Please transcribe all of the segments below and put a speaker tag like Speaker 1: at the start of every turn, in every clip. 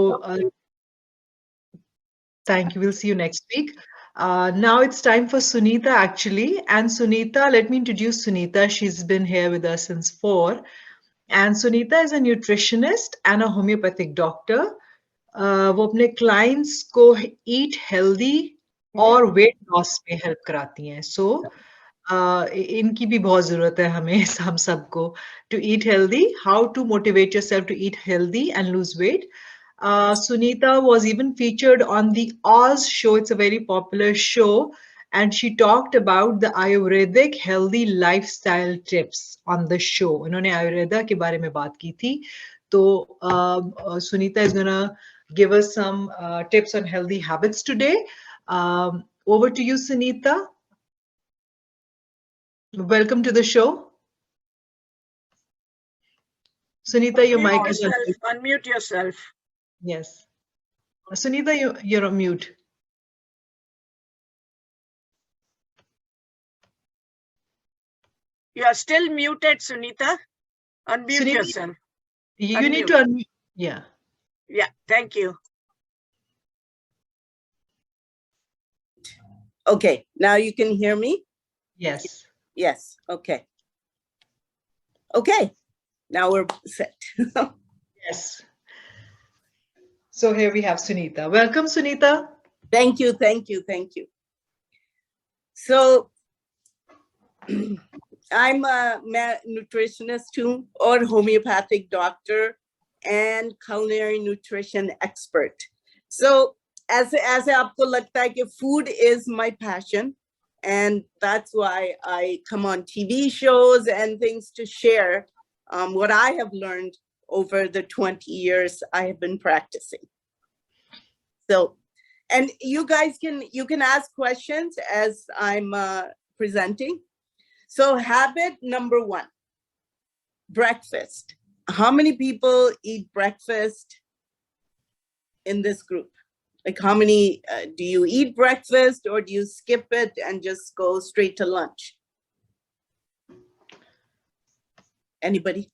Speaker 1: So thank you. We'll see you next week. Now it's time for Sunita actually. And Sunita, let me introduce Sunita. She's been here with us since 4. And Sunita is a nutritionist and a homeopathic doctor. वो अपने clients को eat healthy और weight loss में help कराती हैं. So इनकी भी बहुत ज़रूरत है हमें हम सबको to eat healthy, how to motivate yourself to eat healthy and lose weight. Sunita was even featured on the Oz show. It's a very popular show. And she talked about the Ayurvedic healthy lifestyle tips on the show. उन्होंने आयुर्वेदा के बारे में बात की थी. तो Sunita is gonna give us some tips on healthy habits today. Over to you, Sunita. Welcome to the show. Sunita, your mic is on.
Speaker 2: Unmute yourself.
Speaker 1: Yes. Sunita, you're on mute.
Speaker 2: You are still muted, Sunita. Unmute
Speaker 1: Sunita,
Speaker 2: yourself.
Speaker 1: You need to unmute. Yeah.
Speaker 2: Yeah, thank you.
Speaker 3: Okay, now you can hear me?
Speaker 1: Yes.
Speaker 3: Yes, okay. Okay, now we're set.
Speaker 1: Yes. So here we have Sunita. Welcome, Sunita.
Speaker 3: Thank you, thank you, thank you. So I'm a nutritionist too, or homeopathic doctor and culinary nutrition expert. So as aapko lagta hai ki food is my passion, and that's why I come on TV shows and things to share what I have learned over the 20 years I have been practicing. So, and you guys you can ask questions as I'm presenting. So habit number 1, breakfast. How many people eat breakfast in this group? Like how many, do you eat breakfast or do you skip it and just go straight to lunch? Anybody?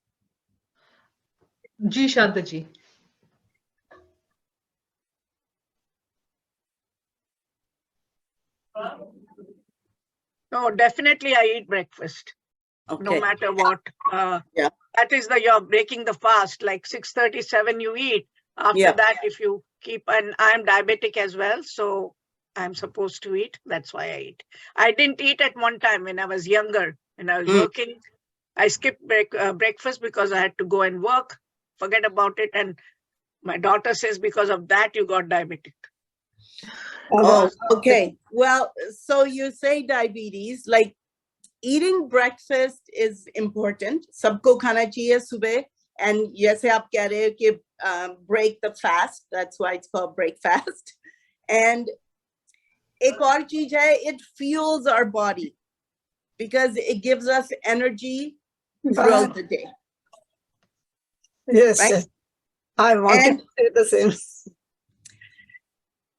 Speaker 1: Ji Shanta ji.
Speaker 2: No, definitely I eat breakfast.
Speaker 3: Okay.
Speaker 2: No matter what.
Speaker 3: Yeah.
Speaker 2: That is you're breaking the fast, like 6:37 you eat. After that, if you keep, and I'm diabetic as well, so I'm supposed to eat. That's why I eat. I didn't eat at one time when I was younger. When I was working, I skipped breakfast because I had to go and work. Forget about it. And my daughter says because of that, you got diabetic.
Speaker 3: Oh, okay. Well, so you say diabetes, like eating breakfast is important. Sabko khana chahiye subah. And yes, aap keh rahe ho ki break the fast. That's why it's called break fast. And ek aur cheez hai, it fuels our body because it gives us energy throughout the day.
Speaker 4: Yes,
Speaker 3: right?
Speaker 4: yes. I wanted to say the same.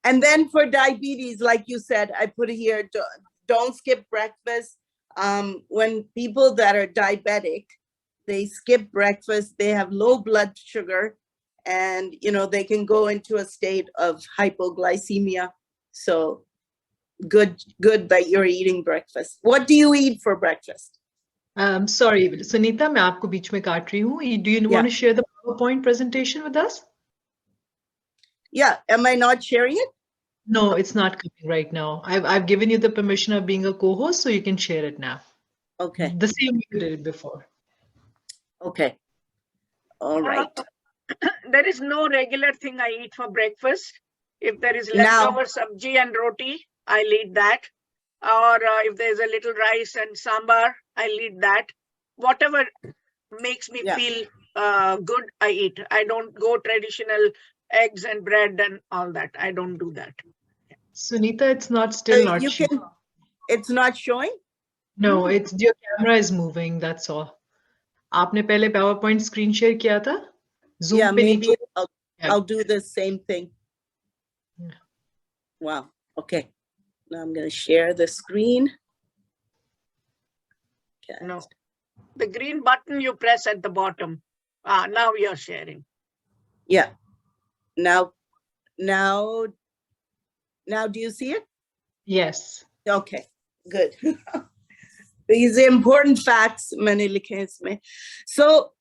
Speaker 3: And then for diabetes, like you said, I put it here, don't skip breakfast. When people that are diabetic, they skip breakfast, they have low blood sugar, and they can go into a state of hypoglycemia. So good that you're eating breakfast. What do you eat for breakfast?
Speaker 1: Sorry, Sunita, मैं आपको बीच में काट रही हूँ. Do you want to share the PowerPoint presentation with us?
Speaker 3: Yeah, am I not sharing it?
Speaker 1: No, it's not coming right now. I've given you the permission of being a co-host, so you can share it now.
Speaker 3: Okay.
Speaker 1: The same way you did it before.
Speaker 3: Okay. All right.
Speaker 2: There is no regular thing I eat for breakfast. If there is leftover sabji and roti, I'll eat that. Or if there's a little rice and sambar, I'll eat that. Whatever makes me feel good, I eat. I don't go traditional eggs and bread and all that. I don't do that.
Speaker 1: Sunita, it's not showing.
Speaker 3: It's not showing?
Speaker 1: No, it's your camera is moving, that's all. आपने पहले PowerPoint screen share किया था? Zoom
Speaker 3: Yeah,
Speaker 1: पे
Speaker 3: maybe
Speaker 1: नीचे?
Speaker 3: I'll do the same thing.
Speaker 1: Yeah.
Speaker 3: Wow. Okay. Now I'm going to share the screen. Okay.
Speaker 2: No. The green button you press at the bottom. Now you're sharing.
Speaker 3: Yeah. Now, now, now, do you see it?
Speaker 1: Yes.
Speaker 3: Okay, good. These are important facts. मैंने लिखे हैं इसमें. So,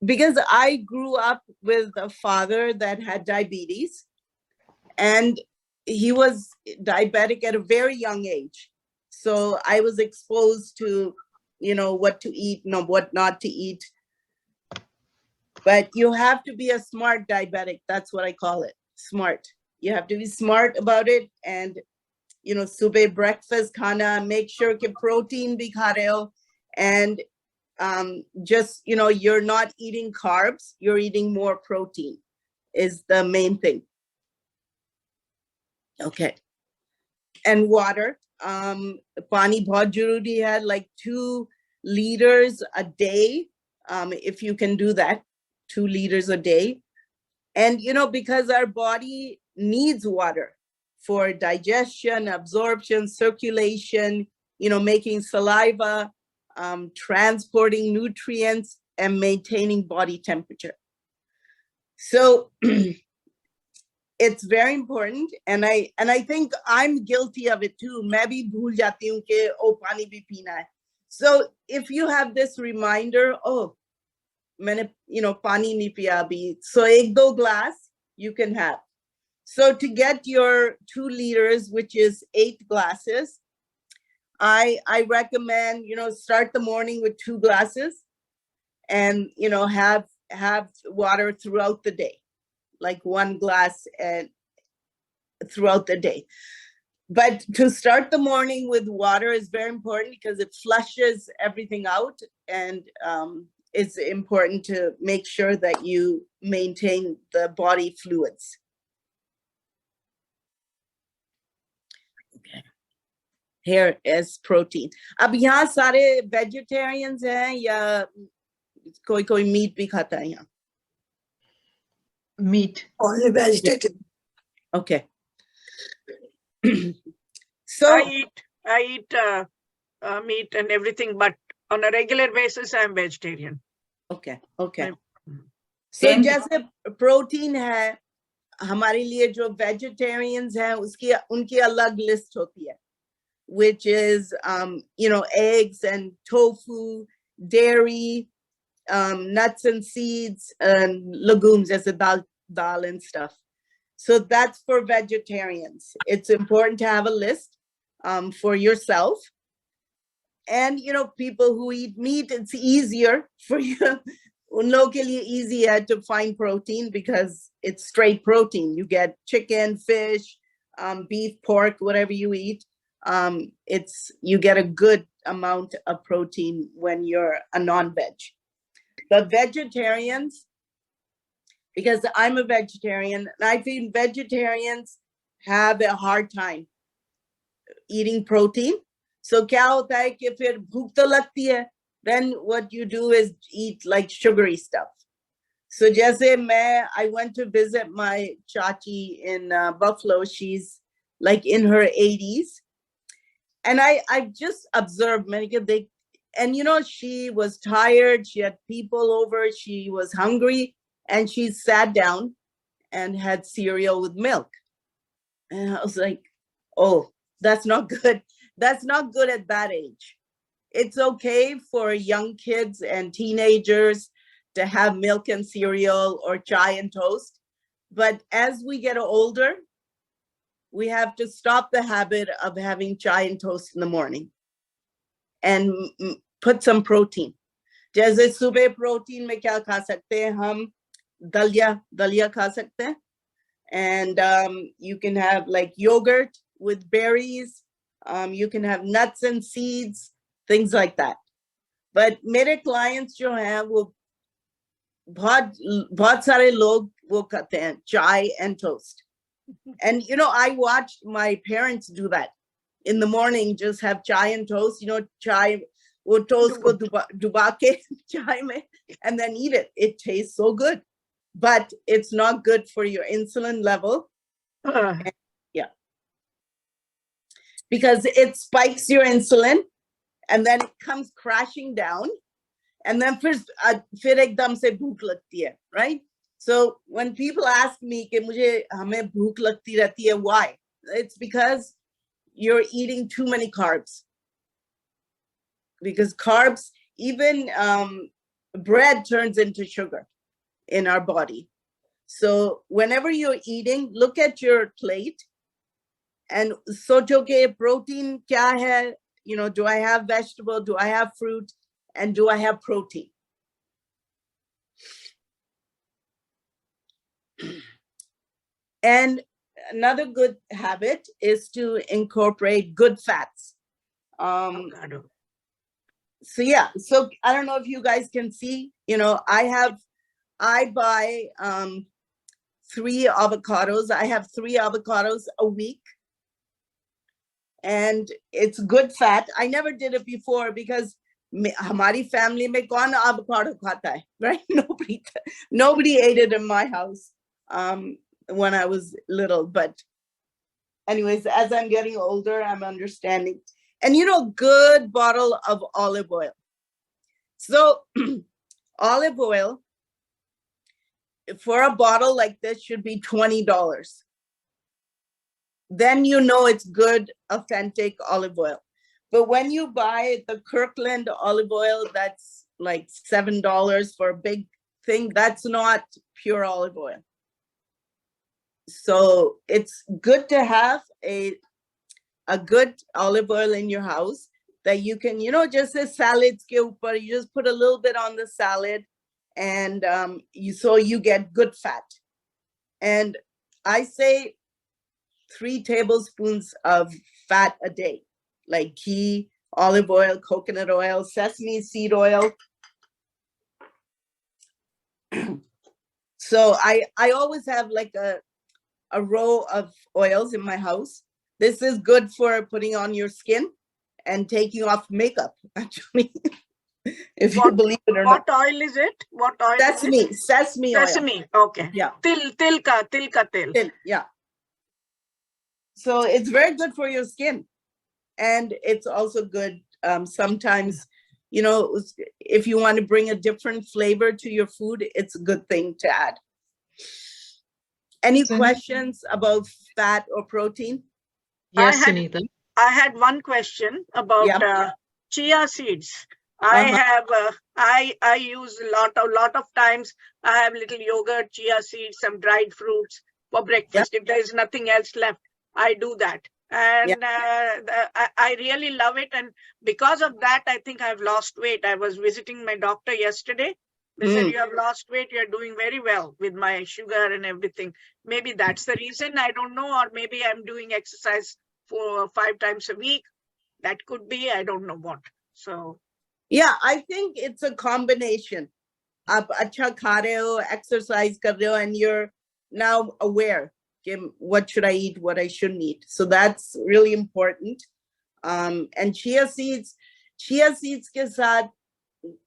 Speaker 3: because I grew up with a father that had diabetes, and he was diabetic at a very young age. So I was exposed to, what to eat and what not to eat. But you have to be a smart diabetic. That's what I call it. Smart. You have to be smart about it. And, subah breakfast khana, make sure ke protein bhi kha rahe ho. And just, you're not eating carbs, you're eating more protein is the main thing. Okay. And water. Pani bahut zaruri hai, like 2 liters a day. If you can do that, 2 liters a day. And, because our body needs water for digestion, absorption, circulation, making saliva, transporting nutrients, and maintaining body temperature. So it's very important. And I think I'm guilty of it too. Main bhi bhul jati hu ke pani bhi peena hai. So if you have this reminder, maine, pani nahi piya abhi. So 1-2 glass you can have. So to get your 2 liters, which is 8 glasses, I recommend, start the morning with 2 glasses and, have water throughout the day, like 1 glass and throughout the day. But to start the morning with water is very important because it flushes everything out, and it's important to make sure that you maintain the body fluids. Okay. Here is protein. अब यहाँ सारे vegetarians हैं या कोई meat भी खाता है यहाँ?
Speaker 1: Meat.
Speaker 4: Only vegetarian.
Speaker 3: Okay. So
Speaker 2: I eat meat and everything, but on a regular basis, I'm vegetarian.
Speaker 3: Okay. So जैसे protein है, हमारे लिए जो vegetarians हैं, उनकी अलग list होती है, which is, eggs and tofu, dairy, nuts and seeds, and legumes, as a dal and stuff. So that's for vegetarians. It's important to have a list for yourself. And, people who eat meat, it's easier for you. Un log ke liye easy hai to find protein because it's straight protein. You get chicken, fish, beef, pork, whatever you eat. You get a good amount of protein when you're a non-veg. The vegetarians, because I'm a vegetarian, and I feel vegetarians have a hard time eating protein. So kya hota hai ki fir bhook to lagti hai, then what you do is eat like sugary stuff. So jaise I went to visit my chachi in Buffalo. She's like in her 80s. And I just observed many, and she was tired, she had people over, she was hungry, and she sat down and had cereal with milk. And I was like, oh, that's not good. That's not good at that age. It's okay for young kids and teenagers to have milk and cereal or chai and toast. But as we get older, we have to stop the habit of having chai and toast in the morning and put some protein. जैसे सुबह protein में क्या खा सकते हैं हम? दलिया खा सकते हैं. And you can have like yogurt with berries. You can have nuts and seeds, things like that. But मेरे clients जो हैं वो बहुत सारे लोग वो खाते हैं chai and toast. And I watched my parents do that in the morning, just have chai and toast, chai, wo toast ko duba ke chai mein, and then eat it. It tastes so good, but it's not good for your insulin level. Yeah. Because it spikes your insulin and then it comes crashing down, and then fir ekdam se bhook lagti hai, right? So when people ask me कि मुझे हमें भूख लगती रहती है, why? It's because you're eating too many carbs. Because carbs, even bread turns into sugar in our body. So whenever you're eating, look at your plate and socho ke protein kya hai? You know, do I have vegetable? Do I have fruit? And do I have protein? And another good habit is to incorporate good fats. So yeah, so I don't know if you guys can see, you know, I buy 3 avocados. I have 3 avocados a week. And it's good fat. I never did it before because hamari family mein kaun avocado khata hai, right? Nobody ate it in my house when I was little. But anyways, as I'm getting older, I'm understanding. And you know, good bottle of olive oil. So olive oil for a bottle like this should be $20. Then you know it's good, authentic olive oil. But when you buy the Kirkland olive oil, that's like $7 for a big thing. That's not pure olive oil. So it's good to have a good olive oil in your house that you can, you know, just as salads ke upar, you just put a little bit on the salad and so you get good fat. And I say 3 tablespoons of fat a day, like ghee, olive oil, coconut oil, sesame seed oil. So I always have like a row of oils in my house. This is good for putting on your skin and taking off makeup, actually. If you believe it or not.
Speaker 2: What oil is it? What oil?
Speaker 3: Sesame oil.
Speaker 2: Sesame, okay.
Speaker 3: Yeah.
Speaker 2: Til ka tel.
Speaker 3: Yeah. So it's very good for your skin. And it's also good sometimes, you know, if you want to bring a different flavor to your food, it's a good thing to add. Any questions about fat or protein?
Speaker 1: Yes, Sunita.
Speaker 2: I had one question about chia seeds. I use a lot of times. I have little yogurt, chia seeds, some dried fruits for breakfast. If there is nothing else left, I do that. And I really love it. And because of that, I think I've lost weight. I was visiting my doctor yesterday. They said, you have lost weight. You're doing very well with my sugar and everything. Maybe that's the reason. I don't know. Or maybe I'm doing exercise 4 or 5 times a week. That could be. I don't know what. So.
Speaker 3: Yeah, I think it's a combination. Aap acha kha rahe ho, exercise kar rahe ho, and you're now aware. What should I eat? What I shouldn't eat. So that's really important. And chia seeds ke saath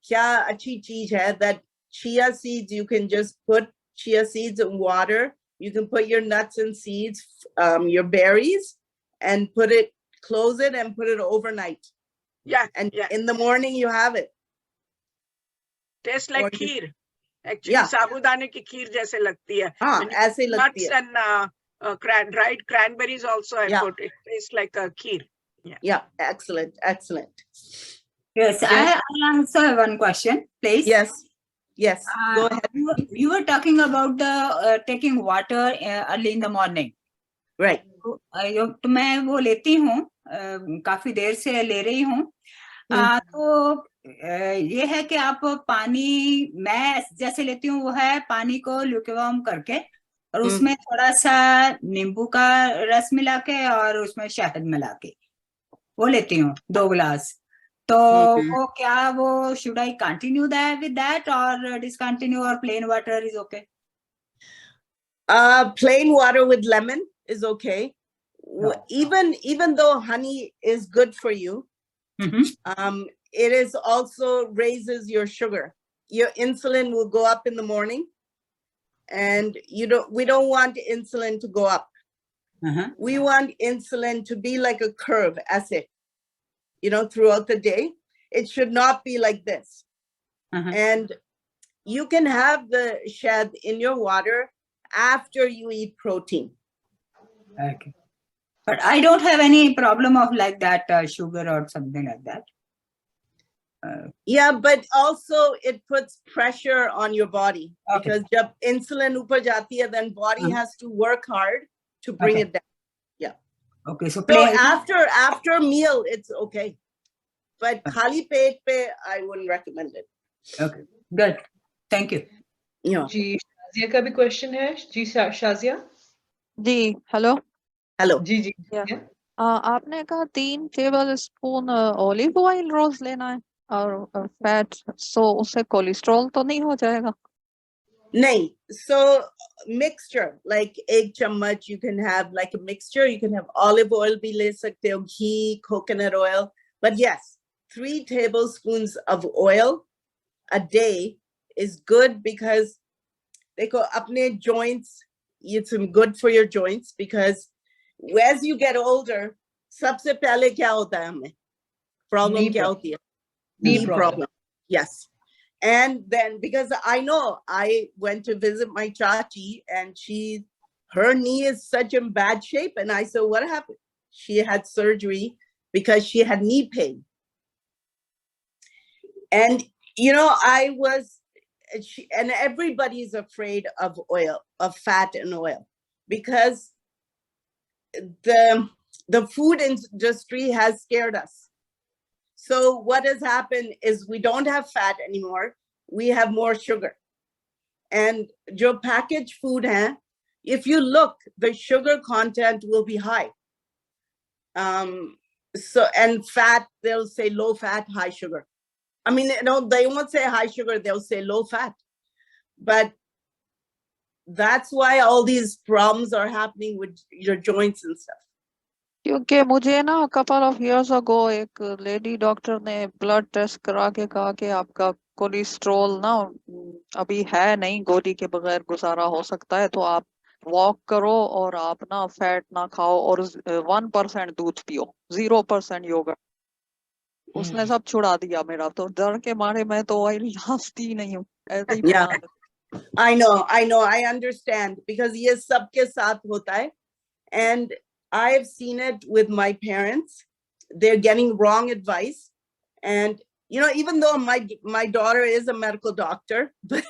Speaker 3: kya achhi cheez hai that chia seeds, you can just put chia seeds in water. You can put your nuts and seeds, your berries, and close it and put it overnight.
Speaker 2: Yeah.
Speaker 3: And in the morning you have it.
Speaker 2: Tastes like kheer. Actually, sabudane ki kheer jaise lagti hai.
Speaker 3: Aise lagti hai.
Speaker 2: Nuts and dried cranberries also I put. It tastes like a kheer.
Speaker 3: Yeah, excellent.
Speaker 5: Yes, I also have one question, please.
Speaker 3: Yes. Go ahead.
Speaker 5: You were talking about the taking water early in the morning.
Speaker 3: Right.
Speaker 5: तो मैं वो लेती हूँ, काफी देर से ले रही हूँ. तो ये है कि आप पानी, मैं जैसे लेती हूँ वो है पानी को ल्यूकेवार्म करके और उसमें थोड़ा सा नींबू का रस मिला के और उसमें शहद मिला के वो लेती हूँ 2 गिलास. तो वो क्या वो should I continue that with that or discontinue or plain water is okay?
Speaker 3: Plain water with lemon is okay. No. Even though honey is good for you, it is also raises your sugar. Your insulin will go up in the morning, and we don't want insulin to go up. We want insulin to be like a curve, ऐसे, throughout the day. It should not be like this. And you can have the shad in your water after you eat protein.
Speaker 5: Okay. But I don't have any problem of like that sugar or something like that.
Speaker 3: Yeah, but also it puts pressure on your body,
Speaker 5: Okay.
Speaker 3: because jab insulin upar jati hai, then body has to work hard to bring
Speaker 5: Okay.
Speaker 3: it down. Yeah.
Speaker 5: Okay. So
Speaker 3: So after meal, it's okay. But khali pet pe, I wouldn't recommend it.
Speaker 5: Okay. Good. Thank you.
Speaker 3: Yeah.
Speaker 1: जी शाजिया का भी question है जी शाजिया
Speaker 6: जी hello
Speaker 3: Hello.
Speaker 1: जी जी
Speaker 6: या आपने कहा 3 table spoon olive oil रोज लेना है और fat so उससे कोलेस्ट्रॉल तो नहीं हो जाएगा
Speaker 3: Nahi. So mixture, like egg chammach, you can have like a mixture. You can have olive oil bhi le sakte ho, ghee, coconut oil. But yes, 3 tablespoons of oil a day is good, because dekho apne joints, it's good for your joints, because as you get older, sabse pehle kya hota hai hame? Problem
Speaker 1: Knee
Speaker 3: kya
Speaker 1: problem.
Speaker 3: hoti hai?
Speaker 1: Knee
Speaker 3: Knee
Speaker 1: problem.
Speaker 3: problem. Yes. And then, because I know, I went to visit my chachi, and her knee is such in bad shape. And I said, what happened? She had surgery because she had knee pain. And, you know, and everybody's afraid of oil, of fat and oil, because the food industry has scared us. So what has happened is we don't have fat anymore. We have more sugar. And jo packaged food hai, if you look, the sugar content will be high. So, and fat, they'll say low fat, high sugar. I mean, you know, they won't say high sugar, they'll say low fat. But that's why all these problems are happening with your joints and stuff.
Speaker 6: क्योंकि मुझे ना couple of years ago एक lady doctor ने blood test करा के कहा कि आपका कोलेस्ट्रॉल ना अभी है नहीं, गोली के बगैर गुजारा हो सकता है, तो आप वॉक करो और आप ना फैट ना खाओ और 1% दूध पियो, 0% योगर्ट। उसने सब छुड़ा दिया मेरा, तो डर के मारे मैं तो ऑयल नाचती ही नहीं हूँ, ऐसे ही
Speaker 3: Yeah.
Speaker 6: बना देती।
Speaker 3: I know, I understand, because ye sabke saath hota hai. And I've seen it with my parents. They're getting wrong advice. And, you know, even though my daughter is a medical doctor, but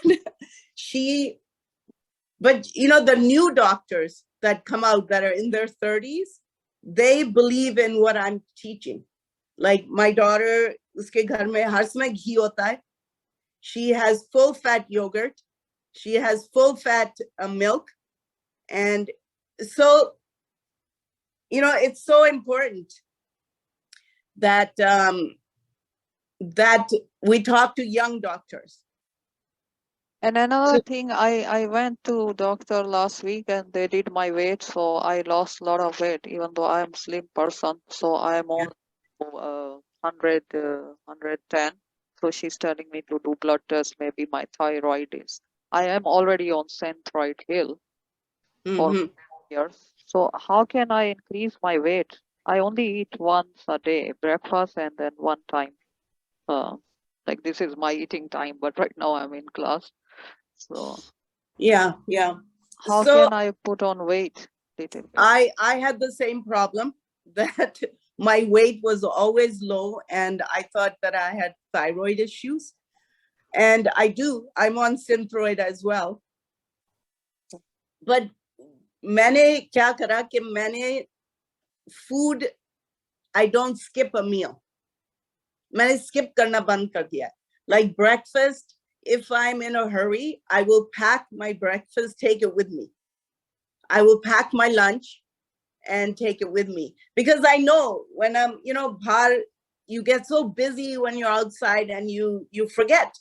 Speaker 3: you know, the new doctors that come out that are in their 30s, they believe in what I'm teaching. Like my daughter, uske ghar mein har samay ghee hota hai. She has full fat yogurt. She has full fat milk. And so, you know, it's so important that that we talk to young doctors.
Speaker 6: And another thing, I went to doctor last week and they did my weight, so I lost a lot of weight, even though I am slim person. So I am on 110. So she's telling me to do blood test. Maybe my thyroid is. I am already on Centroid Hill for years. So how can I increase my weight? I only eat once a day, breakfast and then one time. Like this is my eating time, but right now I'm in class. So
Speaker 3: yeah.
Speaker 6: How
Speaker 3: So
Speaker 6: can I put on weight?
Speaker 3: I had the same problem, that my weight was always low, and I thought that I had thyroid issues. And I do. I'm on Synthroid as well. But maine kya kara ki maine food, I don't skip a meal. Maine skip karna band kar diya. Like breakfast, if I'm in a hurry, I will pack my breakfast, take it with me. I will pack my lunch and take it with me, because I know when I'm, you know, you get so busy when you're outside and you forget,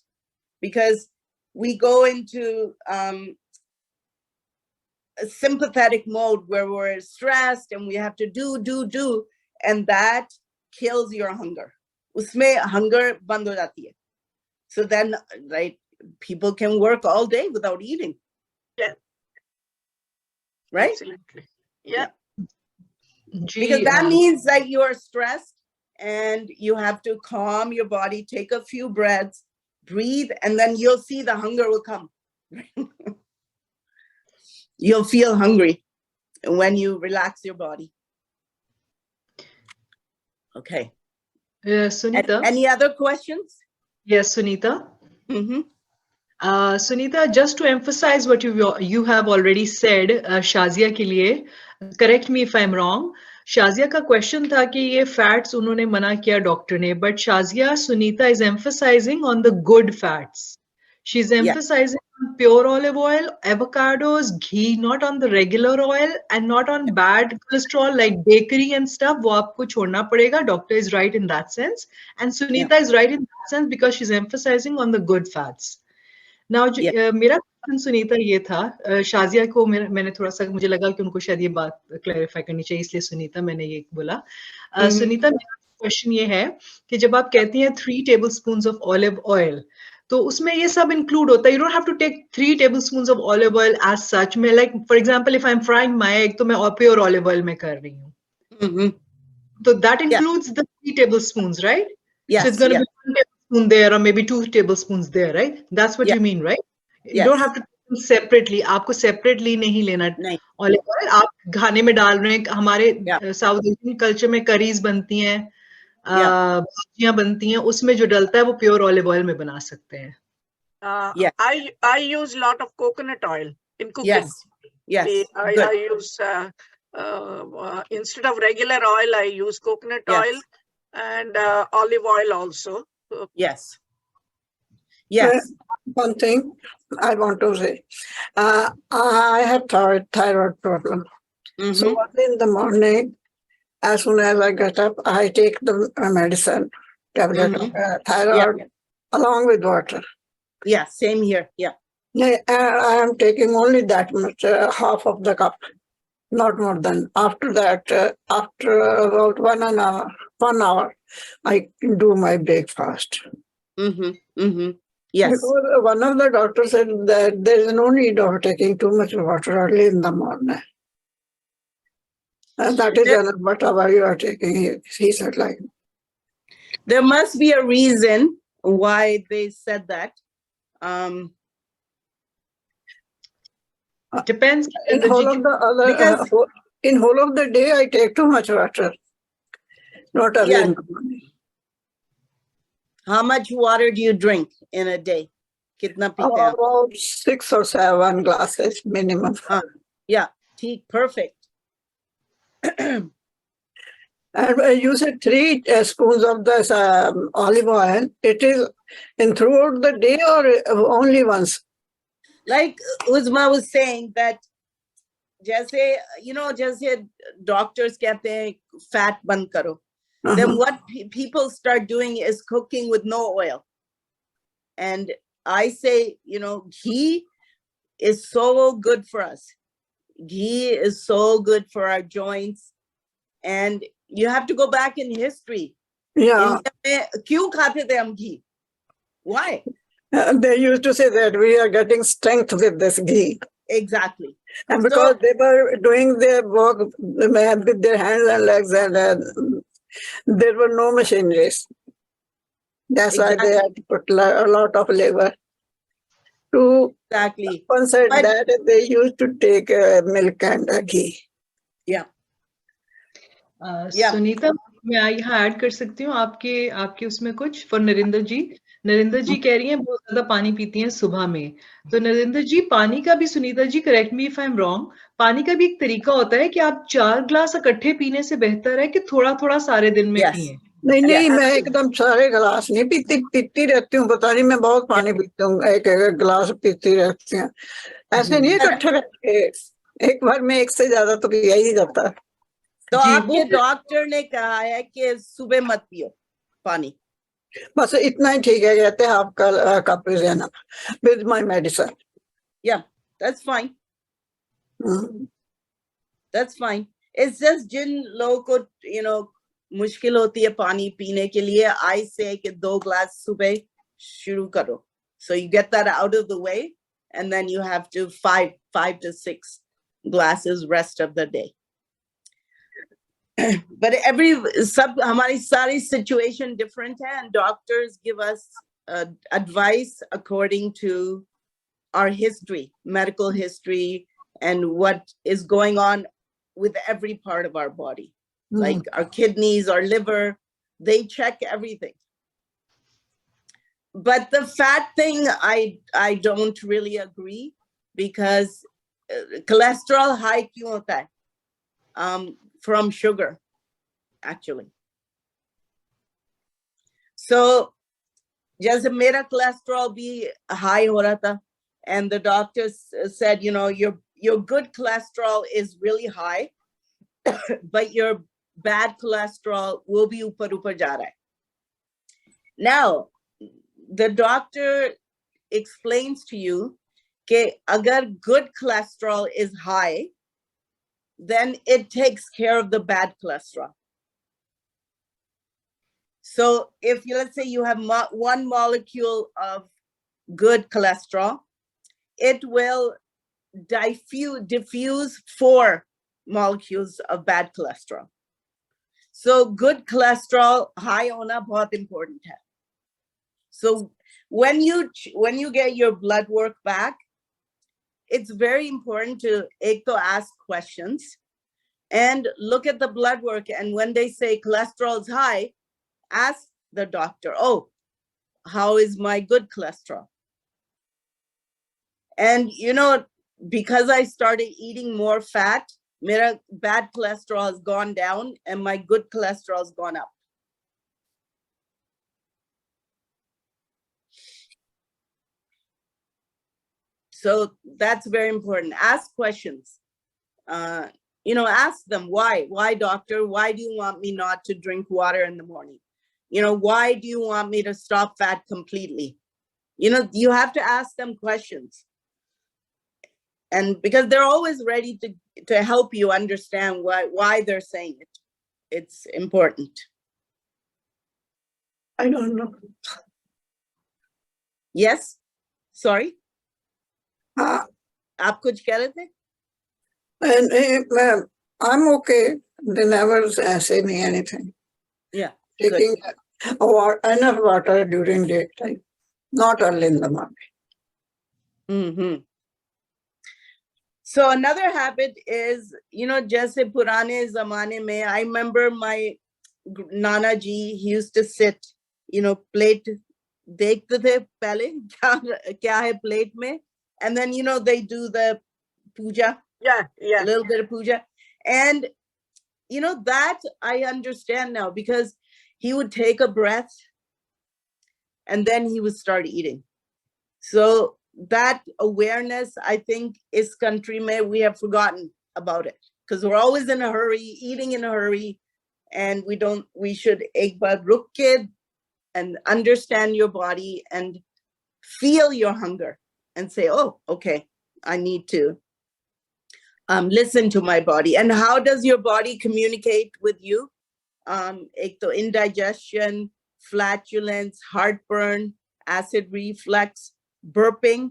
Speaker 3: because we go into a sympathetic mode where we're stressed and we have to do, and that kills your hunger. Usme hunger band ho jati hai. So then, right, people can work all day without eating.
Speaker 2: Yeah.
Speaker 3: Right?
Speaker 2: Absolutely. Yeah.
Speaker 3: Because that means that you are stressed and you have to calm your body, take a few breaths, breathe, and then you'll see the hunger will come. You'll feel hungry when you relax your body. Okay.
Speaker 1: Sunita.
Speaker 3: Any other questions?
Speaker 1: Yes, Sunita.
Speaker 3: Mm-hmm.
Speaker 1: Sunita, just to emphasize what you have already said, Shazia के लिए, correct me if I'm wrong. Shazia का question था कि ये fats उन्होंने मना किया doctor ने, but Shazia, Sunita is emphasizing on the good fats. She's emphasizing on pure olive oil, avocados, ghee, not on the regular oil and not on bad cholesterol like bakery and stuff. वो आपको छोड़ना पड़ेगा. Doctor is right in that sense, and Sunita is right in that sense because she's emphasizing on the good fats. Now, मेरा question Sunita ये था, शाजिया को मैंने थोड़ा सा मुझे लगा कि उनको शायद ये बात क्लैरिफाई करनी चाहिए, इसलिए सुनीता मैंने ये बोला. सुनीता, मेरा क्वेश्चन ये है कि जब आप कहती हैं 3 tablespoons of olive oil, तो उसमें ये सब इंक्लूड होता है. You don't have to take 3 tablespoons of olive oil as such. मैं like for example if I'm frying my egg, तो मैं pure olive oil में कर रही हूँ. So that includes the 3 tablespoons, right?
Speaker 3: Yes.
Speaker 1: So it's going to be 1 tablespoon there or maybe 2 tablespoons there, right? That's what you mean, right? You don't have to take them separately. आपको separately नहीं लेना olive oil. आप खाने में डाल रहे हैं. हमारे South Asian culture में curries बनती हैं, भाजियां बनती हैं, उसमें जो डलता है वो pure olive oil में बना सकते हैं.
Speaker 2: I use a lot of coconut oil in cooking.
Speaker 3: Yes.
Speaker 2: I use instead of regular oil, I use coconut oil and olive oil also.
Speaker 3: Yes.
Speaker 4: One thing I want to say, I have thyroid problem. So early in the morning, as soon as I get up, I take the medicine, tablet of thyroid, along with water.
Speaker 3: Yeah, same here. Yeah.
Speaker 4: I am taking only that much, half of the cup, not more than. After that, after about 1 hour, I do my breakfast.
Speaker 3: Yes.
Speaker 4: Because one of the doctors said that there is no need of taking too much water early in the morning. And that is enough, whatever you are taking, he said like.
Speaker 3: There must be a reason why they said that.
Speaker 1: Depends.
Speaker 4: In whole of the day, I take too much water. Not early in the morning.
Speaker 3: How much water do you drink in a day? Kitna pita?
Speaker 4: About 6 or 7 glasses minimum.
Speaker 3: Yeah, perfect.
Speaker 4: And you said 3 spoons of this olive oil. It is in throughout the day or only once?
Speaker 3: Like Uzma was saying that, jaise doctors kehte hain fat band karo. Then what people start doing is cooking with no oil. And I say, ghee is so good for us. Ghee is so good for our joints. And you have to go back in history.
Speaker 4: Yeah.
Speaker 3: Kyun khate the hum ghee? Why?
Speaker 4: They used to say that we are getting strength with this ghee.
Speaker 3: Exactly.
Speaker 4: And because they were doing their work with their hands and legs, and there were no machineries. That's why they had to put a lot of labor to compensate that. They used to take milk and ghee.
Speaker 3: Yeah.
Speaker 1: Sunita, मैं यहाँ add कर सकती हूँ आपके उसमें कुछ for Narendra जी कह रही हैं बहुत ज्यादा पानी पीती हैं सुबह में. तो नरेंद्र जी, पानी का भी, Sunita ji correct me if I am wrong, पानी का भी एक तरीका होता है कि आप 4 ग्लास इकट्ठे पीने से बेहतर है कि थोड़ा थोड़ा सारे दिन में पिए.
Speaker 4: नहीं, मैं एकदम सारे गिलास नहीं पीती रहती हूँ. पता नहीं, मैं बहुत पानी पीती हूँ, एक गिलास पीती रहती हूँ. ऐसे नहीं इकट्ठे रखे, एक बार में एक से ज्यादा तो पिया ही जाता है.
Speaker 3: तो आपके डॉक्टर ने कहा है कि सुबह मत पियो पानी,
Speaker 4: बस इतना ही ठीक है. कहते हैं आपका cup is enough with my medicine.
Speaker 3: या that's fine. That's fine. It's just जिन लोगों को मुश्किल होती है पानी पीने के लिए, I say कि 2 ग्लास सुबह शुरू करो. So you get that out of the way, and then you have to 5 to 6 glasses rest of the day. But हमारी सारी situation different है, and doctors give us advice according to our history, medical history, and what is going on with every part of our body, like our kidneys, our liver, they check everything. But the fat thing, I don't really agree, because cholesterol high kyun hota hai? From sugar, actually. So, jaise mera cholesterol bhi high ho raha tha, and the doctors said, you know, your good cholesterol is really high, but your bad cholesterol will be upar ja raha hai. Now, the doctor explains to you that agar good cholesterol is high, then it takes care of the bad cholesterol. So if you, let's say you have one molecule of good cholesterol, it will diffuse 4 molecules of bad cholesterol. So good cholesterol high hona bahut important hai. So when you get your blood work back, it's very important to ask questions and look at the blood work. And when they say cholesterol is high, ask the doctor, oh, how is my good cholesterol? And you know, because I started eating more fat, my bad cholesterol has gone down and my good cholesterol has gone up. So that's very important. Ask questions. You know, ask them why. Why, doctor? Why do you want me not to drink water in the morning? You know, why do you want me to stop fat completely? You know, you have to ask them questions. And because they're always ready to help you understand why they're saying it. It's important.
Speaker 4: I don't know.
Speaker 3: Yes? Sorry?
Speaker 4: हाँ,
Speaker 3: आप कुछ कह रहे थे?
Speaker 4: I'm okay. They never say me anything.
Speaker 3: Yeah.
Speaker 4: Taking enough water during daytime, not early in the morning.
Speaker 3: Mm-hmm. So another habit is, you know, jaise purane zamane mein, I remember my Nana ji, he used to sit, you know, plate, dekhte the pehle, kya hai plate mein, and then, you know, they do the puja.
Speaker 2: Yeah.
Speaker 3: A little bit of puja. And, you know, that I understand now, because he would take a breath and then he would start eating. So that awareness, I think, is country mein, we have forgotten about it, because we're always in a hurry, eating in a hurry, and we should ek baar ruk ke and understand your body and feel your hunger and say, oh, okay, I need to listen to my body. And how does your body communicate with you? Ek to indigestion, flatulence, heartburn, acid reflux, burping,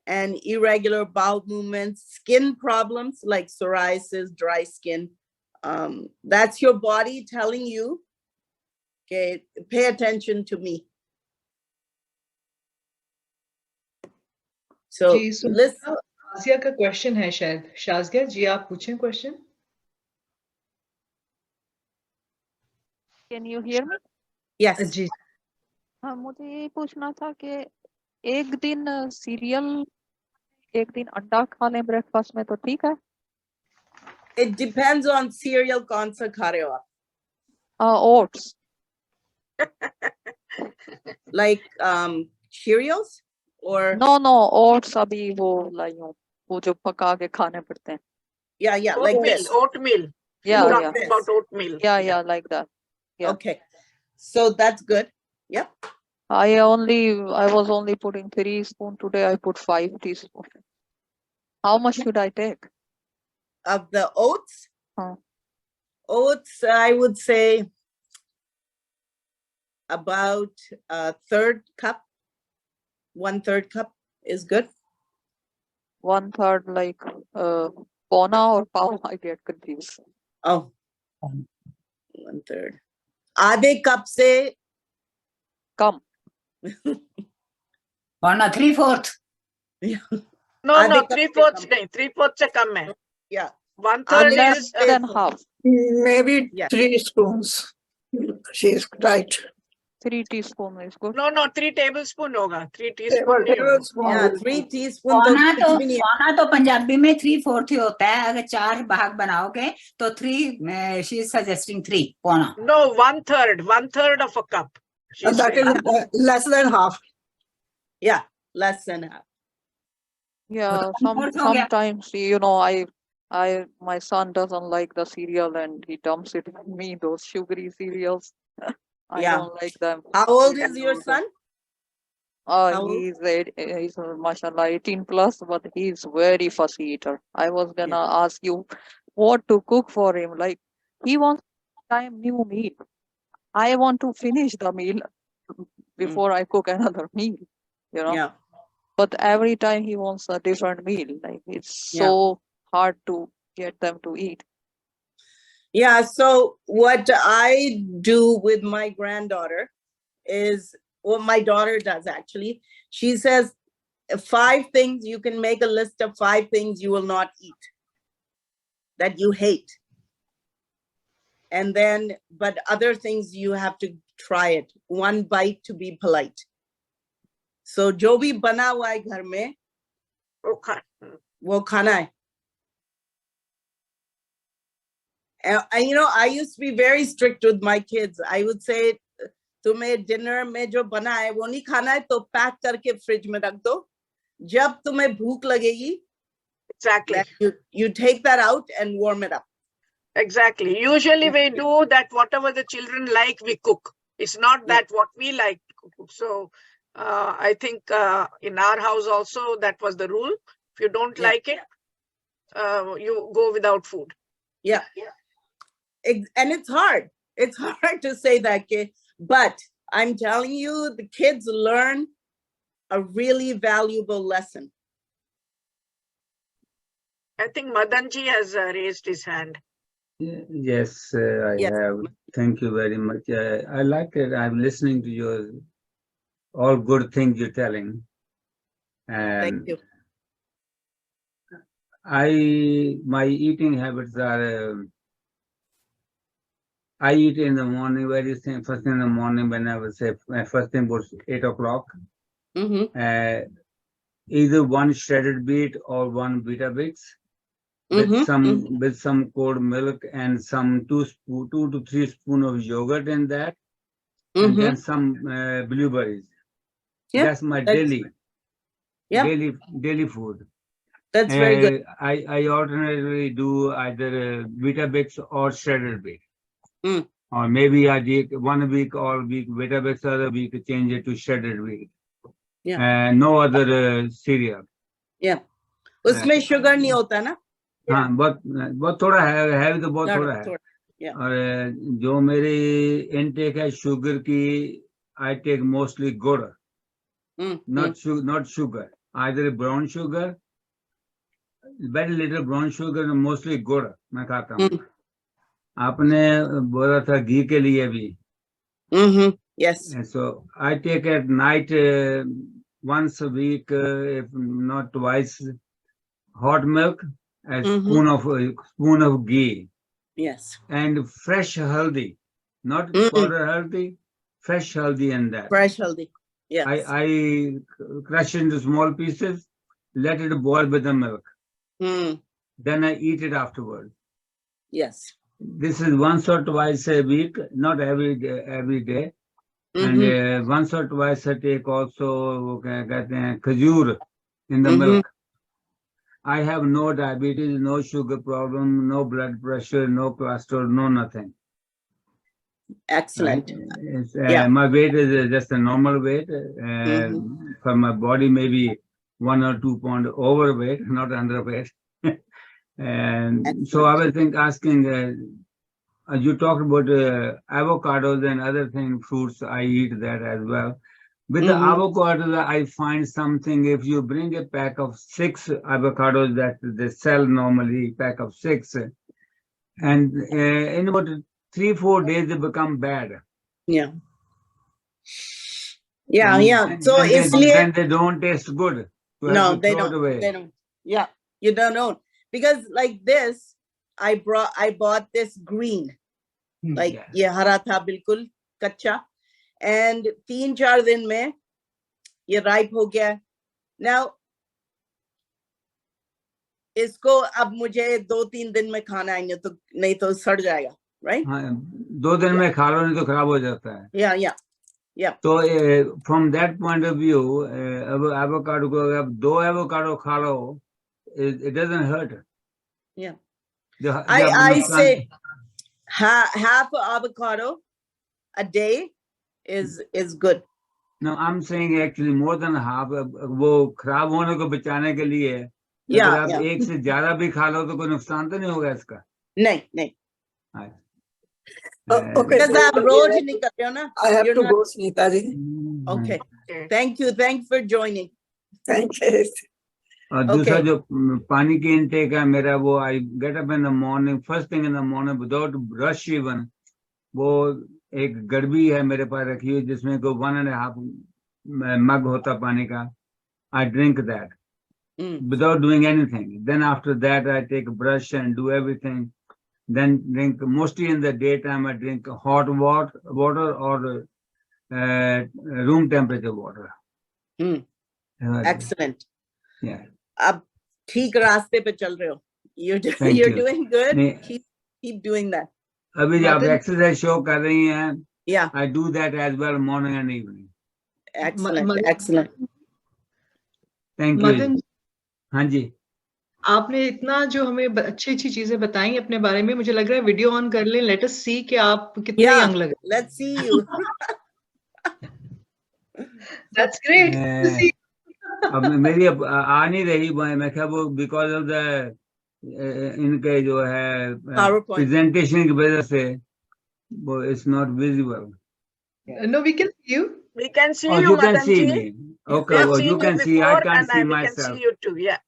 Speaker 3: and irregular bowel movements, skin problems like psoriasis, dry skin. That's your body telling you, okay, pay attention to me. So listen.
Speaker 1: Shazia का question है शायद. शाज़िया जी, आप पूछें question.
Speaker 6: Can you hear me?
Speaker 3: Yes.
Speaker 1: जी.
Speaker 6: हाँ, मुझे ये पूछना था कि एक दिन सीरियल, एक दिन अंडा खा लें ब्रेकफास्ट में तो ठीक है?
Speaker 3: It depends on cereal kaun sa kha rahe ho aap.
Speaker 6: Oats.
Speaker 3: Like Cheerios or
Speaker 6: No, oats अभी वो लाई हूँ, वो जो पका के खाने पड़ते हैं.
Speaker 3: yeah, like this.
Speaker 2: Oatmeal.
Speaker 6: Yeah,
Speaker 2: You're
Speaker 6: yeah.
Speaker 2: talking about oatmeal.
Speaker 6: Yeah, like that. Yeah.
Speaker 3: Okay. So that's good. Yep.
Speaker 6: I was only putting 3 spoons. Today I put 5 teaspoons. How much should I take?
Speaker 3: Of the oats?
Speaker 6: Huh.
Speaker 3: Oats, I would say about a third cup. 1/3 cup is good.
Speaker 6: 1/3 like pauna or pav? I get confused.
Speaker 3: Oh, 1/3. आधे cup से
Speaker 6: Come.
Speaker 5: पौना 3/4.
Speaker 2: No,
Speaker 3: आधे
Speaker 2: no,
Speaker 3: cup से
Speaker 2: 3/4
Speaker 3: कम.
Speaker 2: नहीं, 3/4 से कम है.
Speaker 3: Yeah.
Speaker 2: 1/3
Speaker 3: आधे
Speaker 2: is
Speaker 3: cup से
Speaker 6: Then half.
Speaker 4: Maybe
Speaker 3: Yeah.
Speaker 4: 3 spoons. She's right.
Speaker 6: 3 teaspoons is good.
Speaker 2: no, 3 tablespoon होगा, 3 teaspoon नहीं होगा.
Speaker 4: Tablespoon.
Speaker 3: Yeah, 3 teaspoon तो
Speaker 5: पौना
Speaker 3: कुछ
Speaker 5: तो
Speaker 3: भी नहीं है.
Speaker 5: पौना तो पंजाबी में 3/4 ही होता है. अगर 4 भाग बनाओगे तो 3, she is suggesting 3 पौना.
Speaker 2: No, 1/3 of a cup. She's
Speaker 4: That
Speaker 2: saying.
Speaker 4: is less than half.
Speaker 3: Yeah, less than half.
Speaker 6: Yeah,
Speaker 5: One-fourth हो गया.
Speaker 6: sometimes, my son doesn't like the cereal and he dumps it on me, those sugary cereals. I
Speaker 3: Yeah.
Speaker 6: don't like them.
Speaker 3: How old is your son? How old?
Speaker 6: He's mashallah 18 plus, but he's very fussy eater. I was gonna ask you what to cook for him. Like, he wants time new meal. I want to finish the meal before I cook another meal, you know.
Speaker 3: Yeah.
Speaker 6: But every time he wants a different meal. Like, it's
Speaker 3: Yeah.
Speaker 6: so hard to get them to eat.
Speaker 3: Yeah, so what I do with my granddaughter is what my daughter does actually. She says 5 things, you can make a list of 5 things you will not eat that you hate. And then, but other things you have to try it. 1 bite to be polite. So जो भी बना हुआ है घर में वो खाना है. And you know, I used to be very strict with my kids. I would say, तुम्हें dinner में जो बना है वो नहीं खाना है तो पैक करके फ्रिज में रख दो. जब तुम्हें भूख लगेगी,
Speaker 2: Exactly.
Speaker 3: You take that out and warm it up.
Speaker 2: Exactly. Usually we do that. Whatever the children like, we cook. It's not that what we like to cook. So I think in our house also that was the rule. If you don't like it, you go without food.
Speaker 3: Yeah. And it's hard. It's hard to say that, but I'm telling you, the kids learn a really valuable lesson.
Speaker 2: I think Madanji has raised his hand.
Speaker 7: Yes, I
Speaker 3: Yes.
Speaker 7: have. Thank you very much. I like it. I'm listening to your all good things you're telling. And
Speaker 3: Thank you.
Speaker 7: my eating habits are, I eat in the morning, first thing in the morning when I was my first thing was 8 o'clock.
Speaker 3: Mm-hmm.
Speaker 7: Either 1 shredded beet or 1 Weetabix with some cold milk and some 2 to 3 spoon of yogurt in that, and then some blueberries.
Speaker 3: Yeah,
Speaker 7: that's my daily food.
Speaker 3: That's very good.
Speaker 7: I alternately do either Weetabix or shredded beet. Or maybe I take 1 week all week Weetabix, other week change it to shredded wheat.
Speaker 3: Yeah.
Speaker 7: No other cereal.
Speaker 3: Yeah. उसमें sugar नहीं होता ना?
Speaker 7: हाँ, बहुत थोड़ा है तो बहुत थोड़ा है. और जो मेरी intake है sugar की, I take mostly गुड़, not sugar. Either brown sugar, very little brown sugar, and mostly गुड़ मैं खाता हूँ. आपने बोला था घी के लिए भी.
Speaker 3: Yes.
Speaker 7: And so I take at night once a week, if not twice, hot milk, a spoon of ghee.
Speaker 3: Yes.
Speaker 7: And fresh haldi, not powder haldi, fresh haldi in that.
Speaker 3: Fresh haldi. Yes.
Speaker 7: I crush into small pieces, let it boil with the milk. Then I eat it afterwards.
Speaker 3: Yes.
Speaker 7: This is once or twice a week, not every day. And once or twice I take also khajur in the milk. I have no diabetes, no sugar problem, no blood pressure, no cholesterol, no nothing.
Speaker 3: Excellent.
Speaker 7: Right? My weight is just a normal weight. For my body, maybe 1 or 2 pounds overweight, not underweight. And excellent. So I was asking, you talked about avocados and other things, fruits. I eat that as well. With the avocados, I find something. If you bring a pack of 6 avocados that they sell normally, pack of 6, and in about 3-4 days they become bad.
Speaker 3: Yeah. Yeah, yeah. So
Speaker 7: then they don't taste good.
Speaker 3: No, they don't. They don't. Yeah, you don't know, because like this, I bought this green, like ye hara tha bilkul kacha, and 3-4 दिन में ये ripe हो गया. Now इसको अब मुझे 2-3 दिन में खाना है, नहीं तो सड़ जाएगा, right?
Speaker 7: हाँ, 2 दिन में खा लो नहीं तो खराब हो जाता है.
Speaker 3: Yeah, yeah, yeah.
Speaker 7: So from that point of view, avocado को अगर 2 avocado खा लो, it doesn't hurt.
Speaker 3: Yeah.
Speaker 7: I
Speaker 3: say half avocado a day is good.
Speaker 7: No, I'm saying actually more than half. वो खराब होने को बचाने के लिए
Speaker 3: अगर
Speaker 7: आप 1 से ज्यादा भी खा लो तो कोई नुकसान तो नहीं होगा इसका.
Speaker 3: नहीं.
Speaker 4: Okay,
Speaker 3: because आप रोज नहीं कर रहे हो ना.
Speaker 4: I have to go, Sunita ji.
Speaker 3: Okay. Thank you. Thanks for joining.
Speaker 4: Thank you.
Speaker 7: और दूसरा जो पानी की इनटेक है मेरा, वो I get up in the morning, first thing in the morning without brush even. वो एक गड़बी है मेरे पास रखी हुई जिसमें को 1.5 mug होता पानी का. I drink that without doing anything. Then after that I take a brush and do everything. Then drink, mostly in the daytime I drink hot water or room temperature water.
Speaker 3: Excellent.
Speaker 7: Yeah.
Speaker 3: अब ठीक रास्ते पे चल रहे हो. You're doing good. Keep doing that.
Speaker 7: अभी जब exercise show कर रही हैं,
Speaker 3: yeah,
Speaker 7: I do that as well, morning and evening.
Speaker 3: Excellent, excellent.
Speaker 7: Thank you. हाँ जी.
Speaker 1: आपने इतना जो हमें अच्छी चीजें बताई अपने बारे में, मुझे लग रहा है वीडियो ऑन कर लें. लेट अस सी कि आप कितने यंग लग रहे हैं.
Speaker 3: Let's see you.
Speaker 1: That's great.
Speaker 7: अब मेरी आ नहीं रही, मैं क्या वो because of the इनके जो है presentation की वजह से वो it's not visible.
Speaker 1: No, we can see you.
Speaker 2: We can see
Speaker 7: you.
Speaker 2: You
Speaker 7: can see me. Okay, well, you can see. I can't see myself.
Speaker 2: We can see you too. Yeah.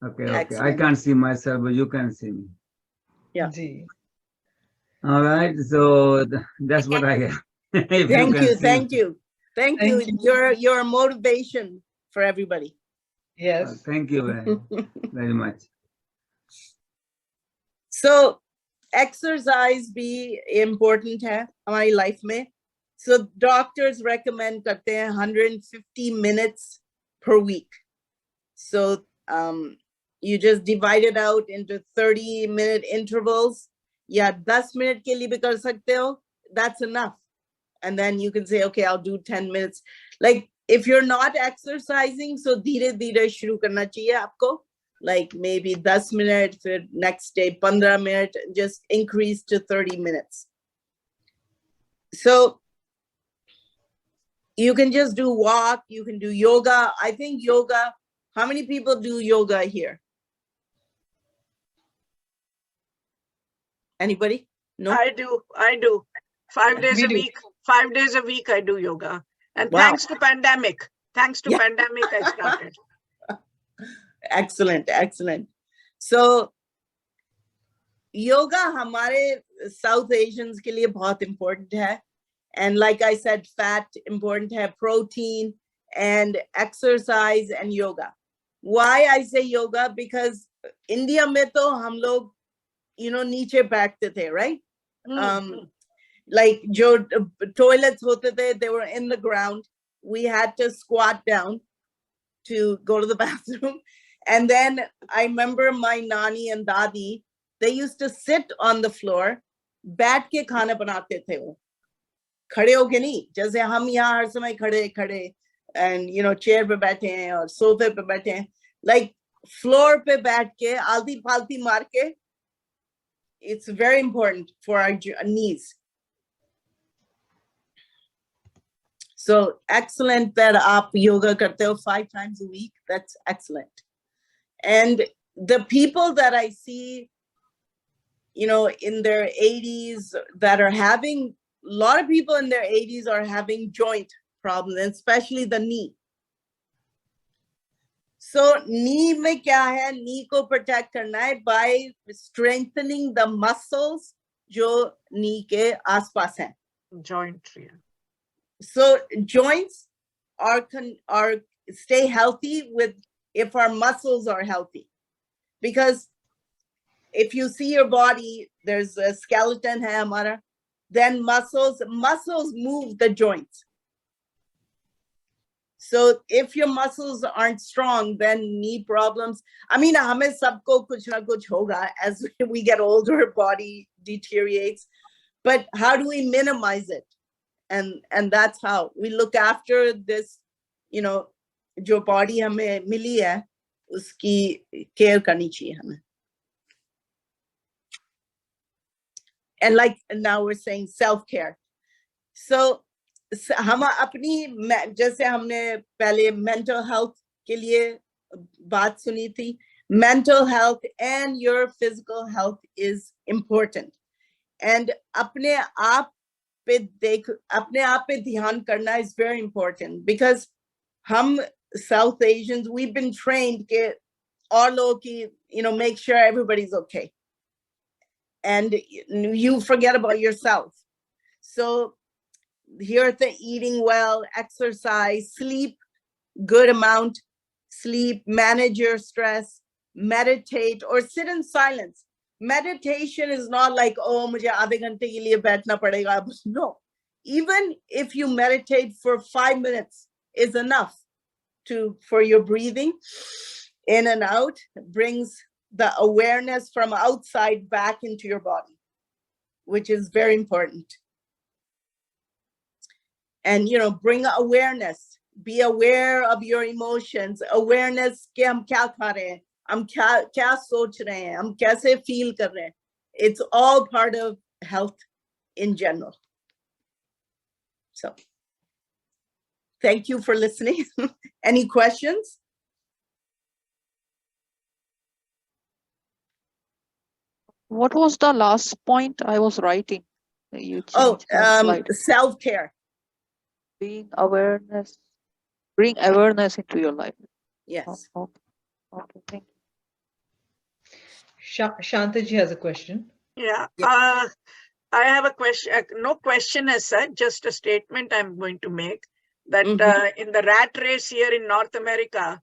Speaker 7: Okay. I can't see myself, but you can see me.
Speaker 3: Yeah.
Speaker 7: All right. So that's what I have.
Speaker 3: Thank you. Your motivation for everybody.
Speaker 1: Yes.
Speaker 7: Thank you very much.
Speaker 3: So exercise be important है हमारी life में. So doctors recommend करते हैं 150 minutes per week. So you just divide it out into 30-minute intervals. या 10 minute के लिए भी कर सकते हो. That's enough. And then you can say, okay, I'll do 10 minutes. Like if you're not exercising, so धीरे धीरे शुरू करना चाहिए आपको. Like maybe 10 minutes, फिर next day 15 minutes, just increase to 30 minutes. So you can just do walk, you can do yoga. I think yoga, how many people do yoga here? Anybody? No?
Speaker 2: I do. 5 days a week. 5 days a week I do yoga. And thanks to pandemic. I started.
Speaker 3: Excellent. So yoga हमारे South Asians के लिए बहुत important है. And like I said, fat important है, protein and exercise and yoga. Why I say yoga? Because India में तो हम लोग नीचे बैठते थे, right? Like जो toilets होते थे, they were in the ground. We had to squat down to go to the bathroom. And then I remember my nani and dadi, they used to sit on the floor, बैठ के खाना बनाते थे वो. खड़े होके नहीं, जैसे हम यहाँ हर समय खड़े and chair पे बैठे हैं और सोफे पे बैठे हैं. Like floor पे बैठ के आलती फालती मार के. It's very important for our knees. So excellent that aap yoga karte ho 5 times a week. That's excellent. And the people that I see, in their 80s that are having, a lot of people in their 80s are having joint problems, especially the knee. So knee में क्या है? Knee को protect करना है by strengthening the muscles जो knee के आसपास हैं.
Speaker 2: Joint. Yeah.
Speaker 3: So joints stay healthy if our muscles are healthy. Because if you see your body, there's a skeleton hai hamara, then muscles move the joints. So if your muscles aren't strong, then knee problems. I mean, hame sabko kuch na kuch hoga as we get older, body deteriorates. But how do we minimize it? And that's how we look after this, you know, jo body hame mili hai, uski care karni chahiye hame. And like now we're saying self-care. So हम अपनी जैसे हमने पहले mental health के लिए बात सुनी थी, mental health and your physical health is important. And अपने आप पे ध्यान करना is very important, because हम South Asians, we've been trained के और लोग की, you know, make sure everybody's okay. And you forget about yourself. So here the eating well, exercise, sleep, good amount, sleep, manage your stress, meditate, or sit in silence. Meditation is not like, oh, mujhe aadhe ghante ke liye baithna padega. No, even if you meditate for 5 minutes is enough for your breathing in and out, brings the awareness from outside back into your body, which is very important. And, you know, bring awareness, be aware of your emotions, awareness ke hum kya kha rahe hain, hum kya soch rahe hain, hum kaise feel kar rahe hain. It's all part of health in general. So thank you for listening. Any questions?
Speaker 6: What was the last point I was writing? You changed the slide.
Speaker 3: Self-care.
Speaker 6: Bring awareness into your life.
Speaker 3: Yes.
Speaker 6: Okay, thank you.
Speaker 1: Shantaji has a question.
Speaker 2: Yeah. I have a question, no question as such, just a statement I'm going to make, that in the rat race here in North America,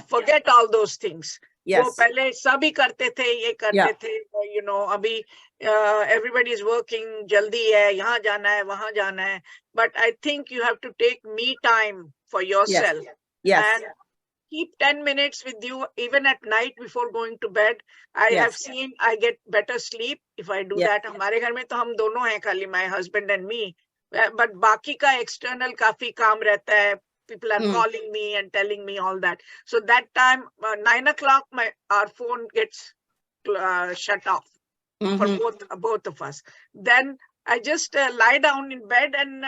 Speaker 2: forget all those things. वो पहले सभी करते थे, ये करते थे, you know, अभी everybody is working, जल्दी है, यहाँ जाना है, वहाँ जाना है. But I think you have to take me time for yourself.
Speaker 3: Yes.
Speaker 2: And keep 10 minutes with you, even at night before going to bed. I have seen I get better sleep if I do that. हमारे घर में तो हम दोनों हैं खाली, my husband and me. But बाकी का external काफी काम रहता है. People are calling me and telling me all that. So that time, 9 o'clock, our phone gets shut off for both of us. Then I just lie down in bed and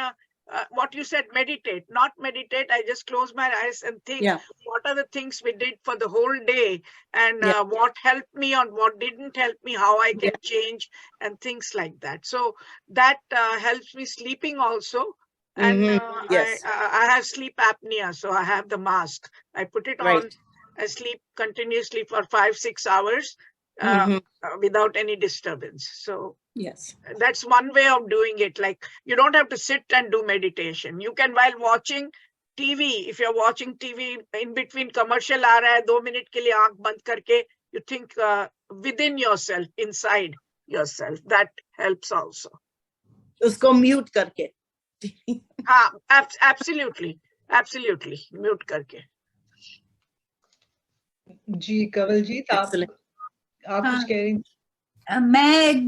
Speaker 2: what you said, meditate. Not meditate, I just close my eyes and think, what are the things we did for the whole day, and what helped me and what didn't help me, how I can change, and things like that. So that helps me sleeping also. And I have sleep apnea, so I have the mask. I put it on. I sleep continuously for 5-6 hours without any disturbance. So that's one way of doing it. Like, you don't have to sit and do meditation. You can, while watching TV, if you're watching TV, in between commercial aa raha hai, 2 minute ke liye aankh band karke, you think within yourself, inside yourself. That helps also.
Speaker 3: Usko mute karke.
Speaker 2: Absolutely. Mute karke.
Speaker 1: जी कवलजीत, आप कुछ कह रही?
Speaker 5: मैं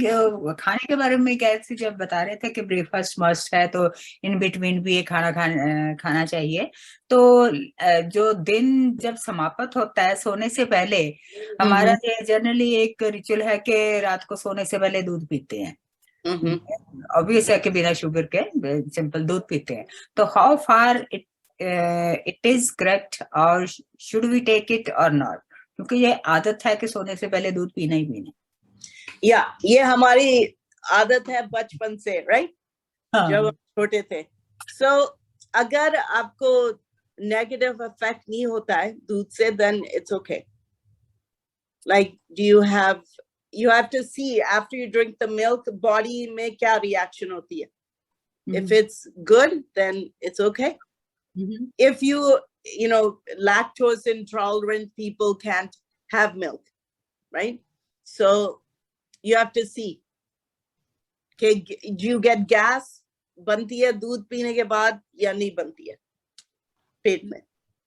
Speaker 5: खाने के बारे में कह रही थी, जब बता रहे थे कि ब्रेकफास्ट मस्ट है, तो इन बिटवीन भी ये खाना चाहिए. तो जो दिन जब समाप्त होता है सोने से पहले, हमारा जनरली एक रिचुअल है कि रात को सोने से पहले दूध पीते हैं. ऑब्वियस है कि बिना शुगर के सिंपल दूध पीते हैं. तो how far it is correct, और शुड वी टेक इट और नॉट? क्योंकि ये आदत है कि सोने से पहले दूध पीना ही पीना.
Speaker 3: ये हमारी आदत है बचपन से, राइट? जब हम छोटे थे. सो अगर आपको नेगेटिव इफेक्ट नहीं होता है दूध से, then it's okay. Like, you have to see after you drink the milk, body में क्या reaction होती है. If it's good, then it's okay. if you know, lactose intolerant people can't have milk, right? So you have to see, okay, do you get gas? बनती है दूध पीने के बाद या नहीं बनती है पेट में?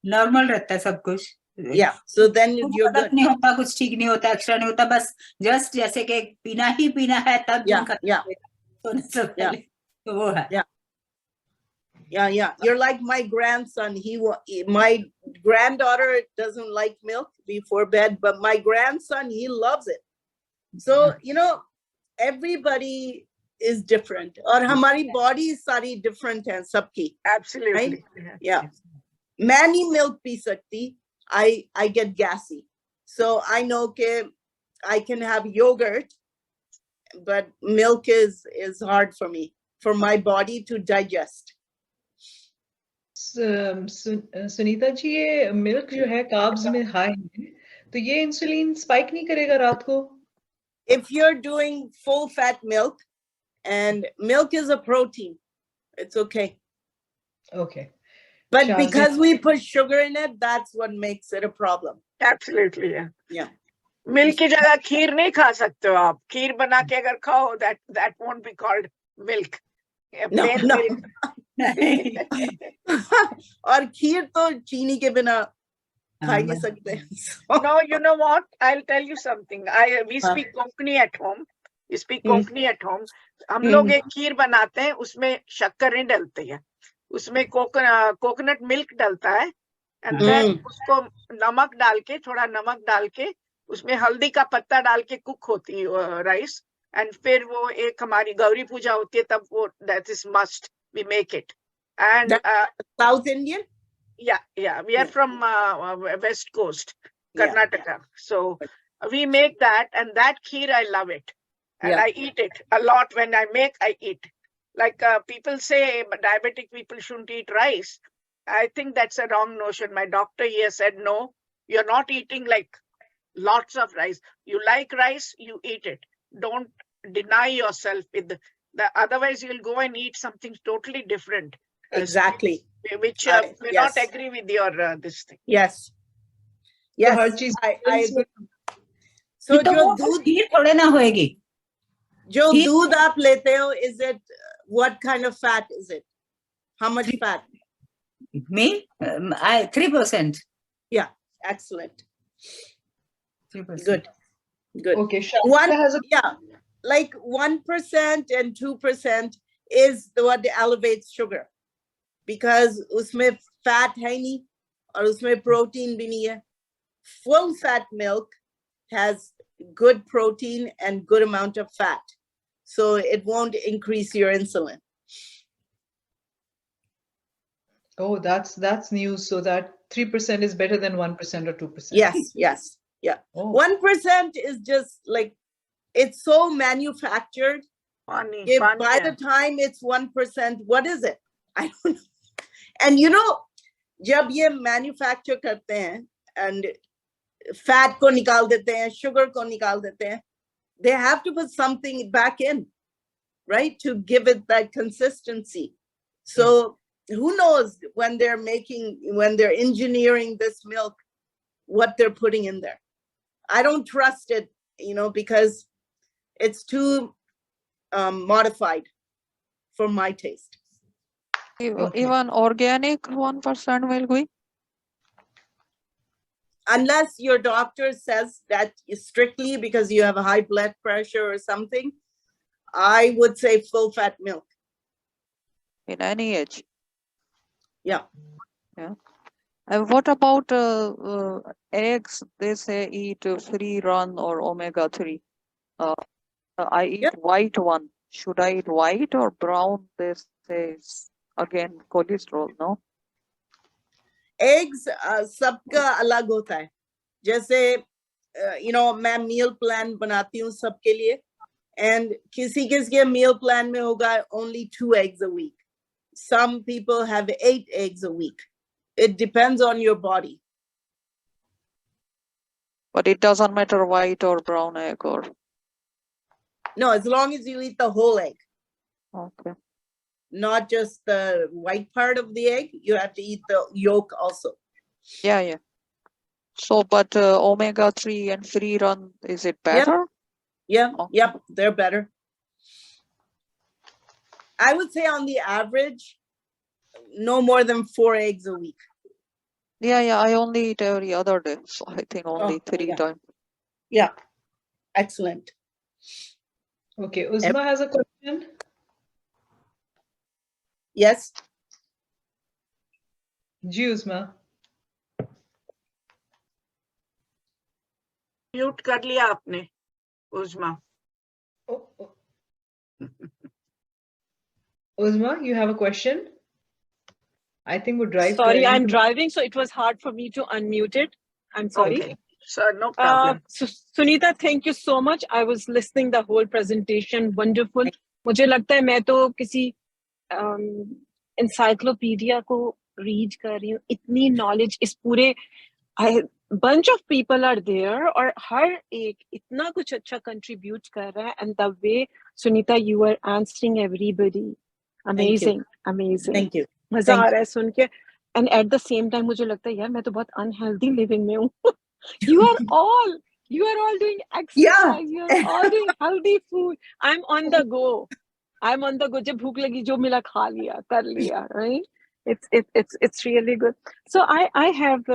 Speaker 5: नॉर्मल रहता है सब कुछ.
Speaker 3: Yeah, so then you're good.
Speaker 5: नहीं होता, कुछ ठीक नहीं होता, एक्स्ट्रा नहीं होता, बस जस्ट जैसे कि पीना ही पीना है तब सोने से पहले, तो वो है.
Speaker 3: Yeah. You're like my grandson. My granddaughter doesn't like milk before bed, but my grandson, he loves it. So, you know, everybody is different. और हमारी body सारी different है सबकी.
Speaker 2: Absolutely.
Speaker 3: Right? Yeah. मैं नहीं milk पी सकती. I get gassy. So I know that I can have yogurt, but milk is hard for me, for my body to digest.
Speaker 1: Sunita ji, ये milk जो है कार्ब्स में हाई है, तो ये इंसुलिन स्पाइक नहीं करेगा रात को?
Speaker 3: If you're doing full fat milk, and milk is a protein, it's okay.
Speaker 1: Okay.
Speaker 3: But because we put sugar in it, that's what makes it a problem.
Speaker 2: Absolutely, yeah.
Speaker 3: Yeah.
Speaker 2: Milk की जगह खीर नहीं खा सकते हो आप. खीर बना के अगर खाओ, that won't be called milk.
Speaker 3: No.
Speaker 2: Milk.
Speaker 3: और खीर तो चीनी के बिना खा नहीं सकते.
Speaker 2: No, you know what? I'll tell you something. We speak Konkani at home. We speak Konkani at home. हम लोग एक खीर बनाते हैं, उसमें शक्कर नहीं डलती है, उसमें कोकोनट मिल्क डलता है, and then उसको नमक डाल के, थोड़ा नमक डाल के, उसमें हल्दी का पत्ता डाल के कुक होती है राइस, and फिर वो एक हमारी गौरी पूजा होती है तब वो, that is must, we make it. And
Speaker 3: South Indian?
Speaker 2: Yeah, we are from West Coast, Karnataka. So we make that, and that kheer, I love it. And I eat it a lot. When I make, I eat. Like people say diabetic people shouldn't eat rice. I think that's a wrong notion. My doctor here said, no, you're not eating like lots of rice. You like rice, you eat it. Don't deny yourself with the otherwise you'll go and eat something totally different.
Speaker 3: Exactly.
Speaker 2: Which may not agree with your this thing.
Speaker 3: Yes. Yes, I agree. So जो दूध
Speaker 5: थोड़े ना होएगी.
Speaker 3: जो दूध आप लेते हो, is it, what kind of fat is it? How much fat?
Speaker 5: Me? 3%.
Speaker 3: Yeah, excellent.
Speaker 5: 3%.
Speaker 3: Good.
Speaker 1: Okay,
Speaker 3: like 1% and 2% is what elevates sugar, because उसमें fat है नहीं और उसमें protein भी नहीं है. Full fat milk has good protein and good amount of fat, so it won't increase your insulin.
Speaker 1: Oh, that's news. So that 3% is better than 1% or 2%.
Speaker 3: Yes. Yeah. 1% is just like, it's so manufactured.
Speaker 2: Funny,
Speaker 3: by the time it's 1%, what is it? I don't know. And you know, जब ये manufacture करते हैं and fat को निकाल देते हैं, sugar को निकाल देते हैं, they have to put something back in, right, to give it that consistency. So who knows when they're engineering this milk, what they're putting in there. I don't trust it, you know, because it's too modified for my taste.
Speaker 6: Even organic 1% will be?
Speaker 3: Unless your doctor says that strictly because you have a high blood pressure or something, I would say full fat milk.
Speaker 6: In any age?
Speaker 3: Yeah.
Speaker 6: And what about eggs? They say eat free run or omega-3. I eat white one. Should I eat white or brown? They say again cholesterol, no?
Speaker 3: Eggs सबका अलग होता है. जैसे you know, मैं meal plan बनाती हूँ सबके लिए, and किसी के meal plan में होगा only 2 eggs a week. Some people have 8 eggs a week. It depends on your body.
Speaker 6: But it doesn't matter white or brown egg or?
Speaker 3: No, as long as you eat the whole egg.
Speaker 6: Okay.
Speaker 3: not just the white part of the egg. You have to eat the yolk also.
Speaker 6: Yeah. So, but omega-3 and free run, is it better?
Speaker 3: Yeah,
Speaker 6: Okay.
Speaker 3: yep, they're better. I would say on the average, no more than 4 eggs a week.
Speaker 6: Yeah, I only eat every other day, so I think only 3 times.
Speaker 3: Yeah, excellent.
Speaker 1: Okay, Uzma has a question.
Speaker 3: Yes.
Speaker 1: Ji Uzma.
Speaker 2: Mute कर लिया आपने उज़मा.
Speaker 1: Uzma, you have a question? I think we're driving.
Speaker 8: Sorry, I'm driving, so it was hard for me to unmute it. I'm sorry.
Speaker 2: Okay, sir, no problem.
Speaker 8: Sunita, thank you so much. I was listening the whole presentation. Wonderful. मुझे लगता है मैं तो किसी encyclopedia को read कर रही हूँ. इतनी knowledge इस पूरे bunch of people are there और हर एक इतना कुछ अच्छा contribute कर रहा है. And the way Sunita, you are answering everybody. Amazing, amazing.
Speaker 3: Thank you.
Speaker 8: मजा आ रहा है सुन के. And at the same time मुझे लगता है यार मैं तो बहुत unhealthy living में हूँ. You are all doing exercise. You are all doing healthy food. I'm on the go. जब भूख लगी जो मिला खा लिया कर लिया. Right? It's really good. So I have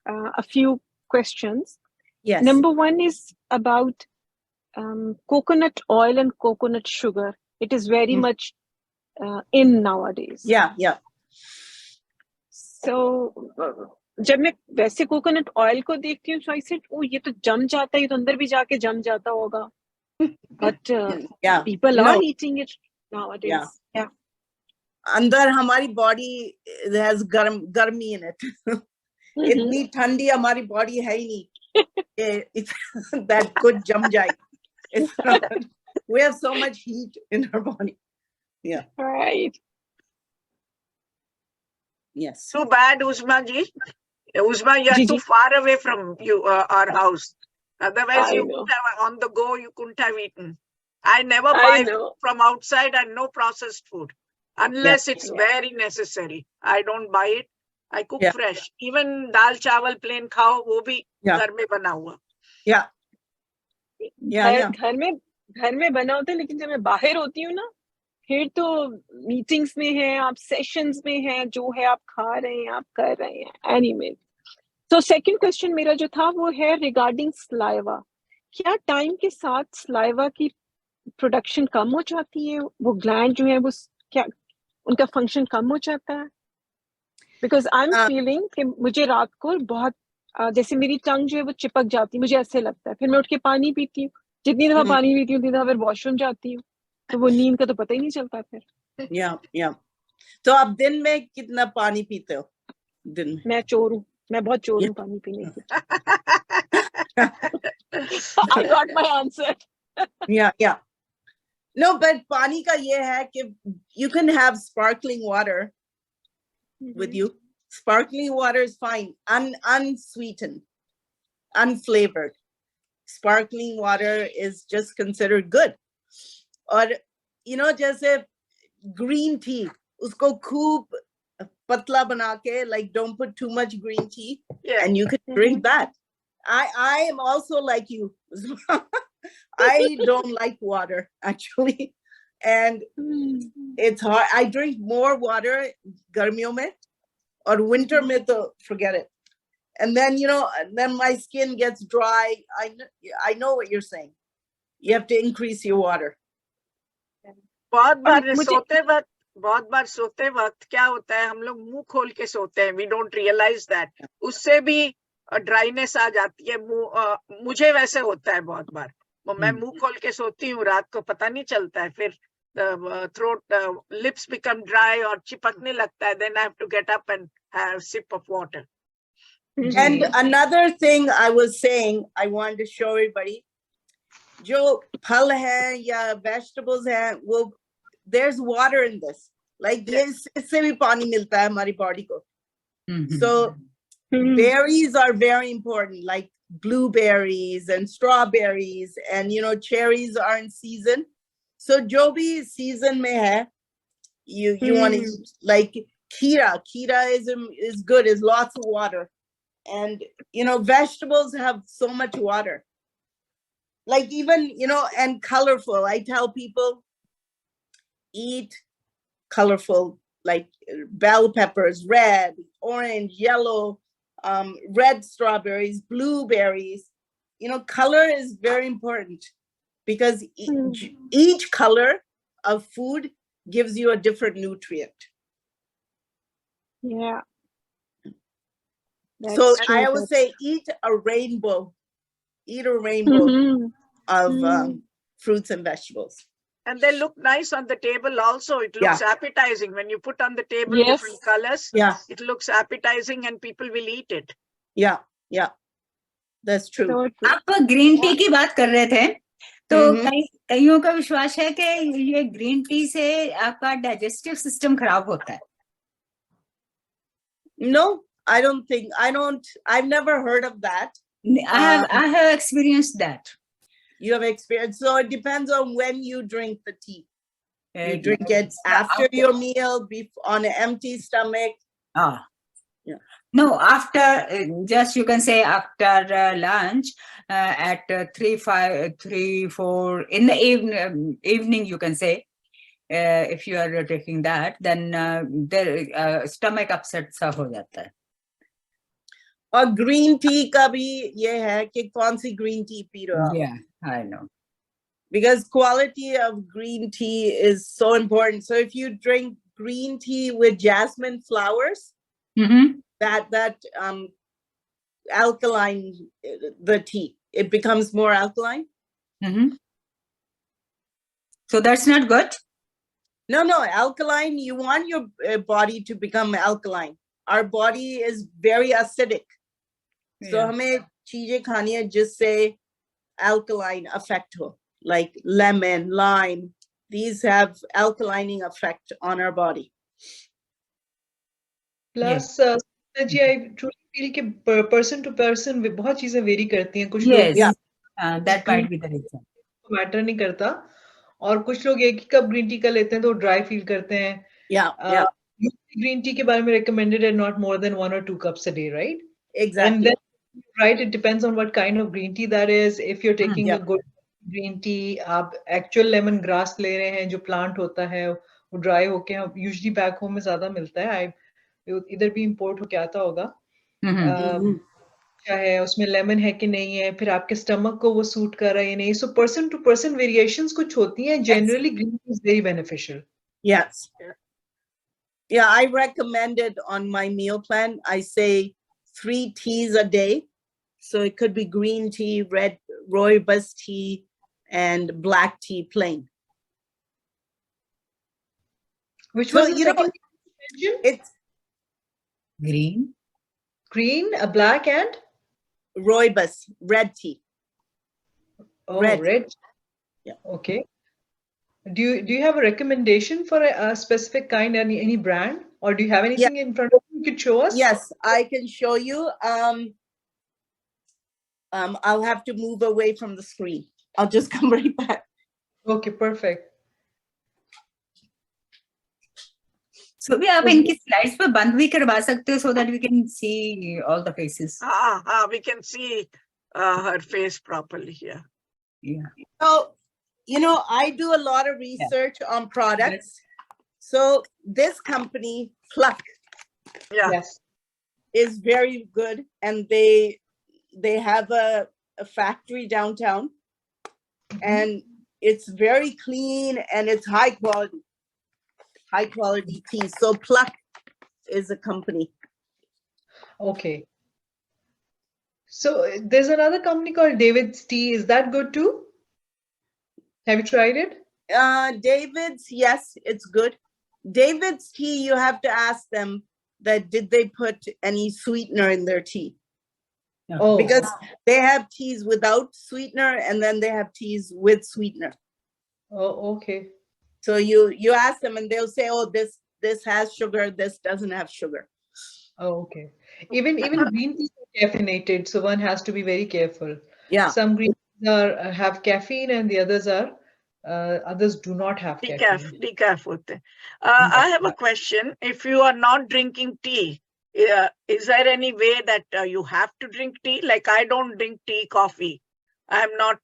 Speaker 8: a few questions.
Speaker 3: Yes.
Speaker 8: Number one is about coconut oil and coconut sugar. It is very much in nowadays.
Speaker 3: Yeah.
Speaker 8: So जब मैं वैसे कोकोनट ऑयल को देखती हूँ, so I said, oh, ये तो जम जाता है, ये तो अंदर भी जाके जम जाता होगा. But people are eating it nowadays. Yeah.
Speaker 3: अंदर हमारी body has गर्मी in it. इतनी ठंडी हमारी body है ही नहीं. It's that good जम जाए. It's not. We have so much heat in our body. Yeah.
Speaker 8: Right.
Speaker 3: Yes.
Speaker 2: Too bad, Uzma ji. Uzma, you're too far away from our house. Otherwise, you could have on the go. You couldn't have eaten. I never buy food from outside and no processed food unless it's very necessary. I don't buy it. I cook fresh. Even dal chawal plain khao, वो भी घर में बना हुआ.
Speaker 3: Yeah.
Speaker 8: घर में बना होता है, लेकिन जब मैं बाहर होती हूँ ना, फिर तो मीटिंग्स में है, आप सेशंस में है, जो है आप खा रहे हैं, आप कर रहे हैं. Anyway. तो सेकंड क्वेश्चन मेरा जो था वो है रिगार्डिंग स्लाइवा. क्या टाइम के साथ स्लाइवा की प्रोडक्शन कम हो जाती है? वो ग्लैंड जो है वो क्या उनका फंक्शन कम हो जाता है? बिकॉज आई एम फीलिंग कि मुझे रात को बहुत जैसे मेरी टंग जो है वो चिपक जाती है, मुझे ऐसे लगता है. फिर मैं उठ के पानी पीती हूँ, जितनी दफा पानी पीती हूँ उतनी दफा फिर वॉशरूम जाती हूँ, तो वो नींद का तो पता ही नहीं चलता फिर.
Speaker 3: या तो आप दिन में कितना पानी पीते हो? दिन में?
Speaker 8: मैं चोर हूँ, मैं बहुत चोर हूँ पानी पीने की. I got my answer.
Speaker 3: Yeah. No, but पानी का ये है कि you can have sparkling water with you. Sparkling water is fine, unsweetened, unflavored. Sparkling water is just considered good. Or, जैसे green tea, उसको खूब patla bana ke, like don't put too much green tea, and you can drink that. I am also like you. I don't like water actually, and it's hard. I drink more water garmiyon mein, or winter mein to forget it. And then then my skin gets dry. I know what you're saying. You have to increase your water.
Speaker 2: बहुत बार सोते वक्त क्या होता है, हम लोग मुंह खोल के सोते हैं. We don't realize that. उससे भी ड्राइनेस आ जाती है. मुझे वैसे होता है बहुत बार. मैं मुंह खोल के सोती हूँ, रात को पता नहीं चलता है, फिर throat lips become dry और चिपकने लगता है. Then I have to get up and have a sip of water.
Speaker 3: And another thing I was saying, I wanted to show everybody, जो फल है या vegetables हैं, वो there's water in this. Like this, इससे भी पानी मिलता है हमारी body को. So berries are very important, like blueberries and strawberries, and cherries are in season. So जो भी season में है, You want to eat like kira. Kira is good. Is lots of water, and vegetables have so much water. Like even and colorful. I tell people eat colorful, like bell peppers, red, orange, yellow, red strawberries, blueberries. Color is very important because each color of food gives you a different nutrient.
Speaker 8: Yeah.
Speaker 3: So I always say eat a rainbow. Eat a rainbow of fruits and vegetables.
Speaker 2: And they look nice on the table also. It looks appetizing. When you put on the table different colors, it looks appetizing and people will eat it.
Speaker 3: Yeah, yeah. That's true.
Speaker 5: आप green tea की बात कर रहे थे, तो कईयों का विश्वास है कि ये ग्रीन टी से आपका डाइजेस्टिव सिस्टम खराब होता है.
Speaker 3: No, I don't think. I've never heard of that.
Speaker 5: I have experienced that.
Speaker 3: You have experience. So it depends on when you drink the tea. You drink it after your meal, on an empty stomach.
Speaker 5: Yeah. No, after, just you can say after lunch at 3, 5, 3, 4 in the evening you can say, if you are taking that, then their stomach upset सा हो जाता है.
Speaker 3: और green tea का भी ये है कि कौन सी green tea पी रहे हो.
Speaker 5: Yeah, I know.
Speaker 3: Because quality of green tea is so important. So if you drink green tea with jasmine flowers, that alkaline, the tea, it becomes more alkaline.
Speaker 5: So that's not good?
Speaker 3: No, alkaline, you want your body to become alkaline. Our body is very acidic. So हमें चीजें खानी है जिससे alkaline effect हो. Like lemon, lime, these have alkalining effect on our body.
Speaker 1: Plus, I truly feel कि person to person बहुत चीजें vary करती हैं. कुछ
Speaker 5: लोग that might be the reason.
Speaker 1: Matter नहीं करता. और कुछ लोग एक ही कप green tea का लेते हैं तो dry feel करते हैं.
Speaker 3: Yeah.
Speaker 1: Green tea के बारे में recommended है not more than 1 or 2 cups a day, right?
Speaker 3: Exactly.
Speaker 1: And then, right, it depends on what kind of green tea that is. If you're taking a good green tea, आप actual lemon grass ले रहे हैं जो plant होता है वो dry होके usually back home में ज़्यादा मिलता है. इधर भी import होके आता होगा. क्या है उसमें lemon है कि नहीं है, फिर आपके stomach को वो suit कर रहा है या नहीं. So person to person variations कुछ होती हैं. Generally, green tea is very beneficial.
Speaker 3: Yes. Yeah, I recommend it on my meal plan. I say 3 teas a day. So it could be green tea, red rooibos tea, and black tea plain.
Speaker 1: Which was the second?
Speaker 3: It's
Speaker 1: green, a black and
Speaker 3: rooibos, red tea.
Speaker 1: Oh, red.
Speaker 3: Yeah.
Speaker 1: Okay. Do you have a recommendation for a specific kind, any brand, or do you have anything in front of you you could show us?
Speaker 3: Yes, I can show you. I'll have to move away from the screen. I'll just come right back.
Speaker 1: Okay, perfect.
Speaker 5: So भी आप इनकी slides पर बंद भी करवा सकते हो so that we can see all the faces.
Speaker 2: We can see her face properly here.
Speaker 5: Yeah.
Speaker 3: So, I do a lot of research on products. So this company, Pluck, is very good, and they have a factory downtown, and it's very clean and it's high quality tea. So Pluck is a company.
Speaker 1: Okay. So there's another company called David's Tea. Is that good too? Have you tried it?
Speaker 3: David's, yes, it's good. David's tea, you have to ask them that did they put any sweetener in their tea?
Speaker 1: Oh.
Speaker 3: Because they have teas without sweetener and then they have teas with sweetener.
Speaker 1: Oh, okay.
Speaker 3: So you ask them and they'll say, oh, this has sugar, this doesn't have sugar.
Speaker 1: Oh, okay. Even green teas are caffeinated, so one has to be very careful.
Speaker 3: Yeah.
Speaker 1: Some green teas have caffeine and the others are Others do not have caffeine.
Speaker 2: Decaf होते हैं. I have a question. If you are not drinking tea, is there any way that you have to drink tea? Like I don't drink tea, coffee. I'm not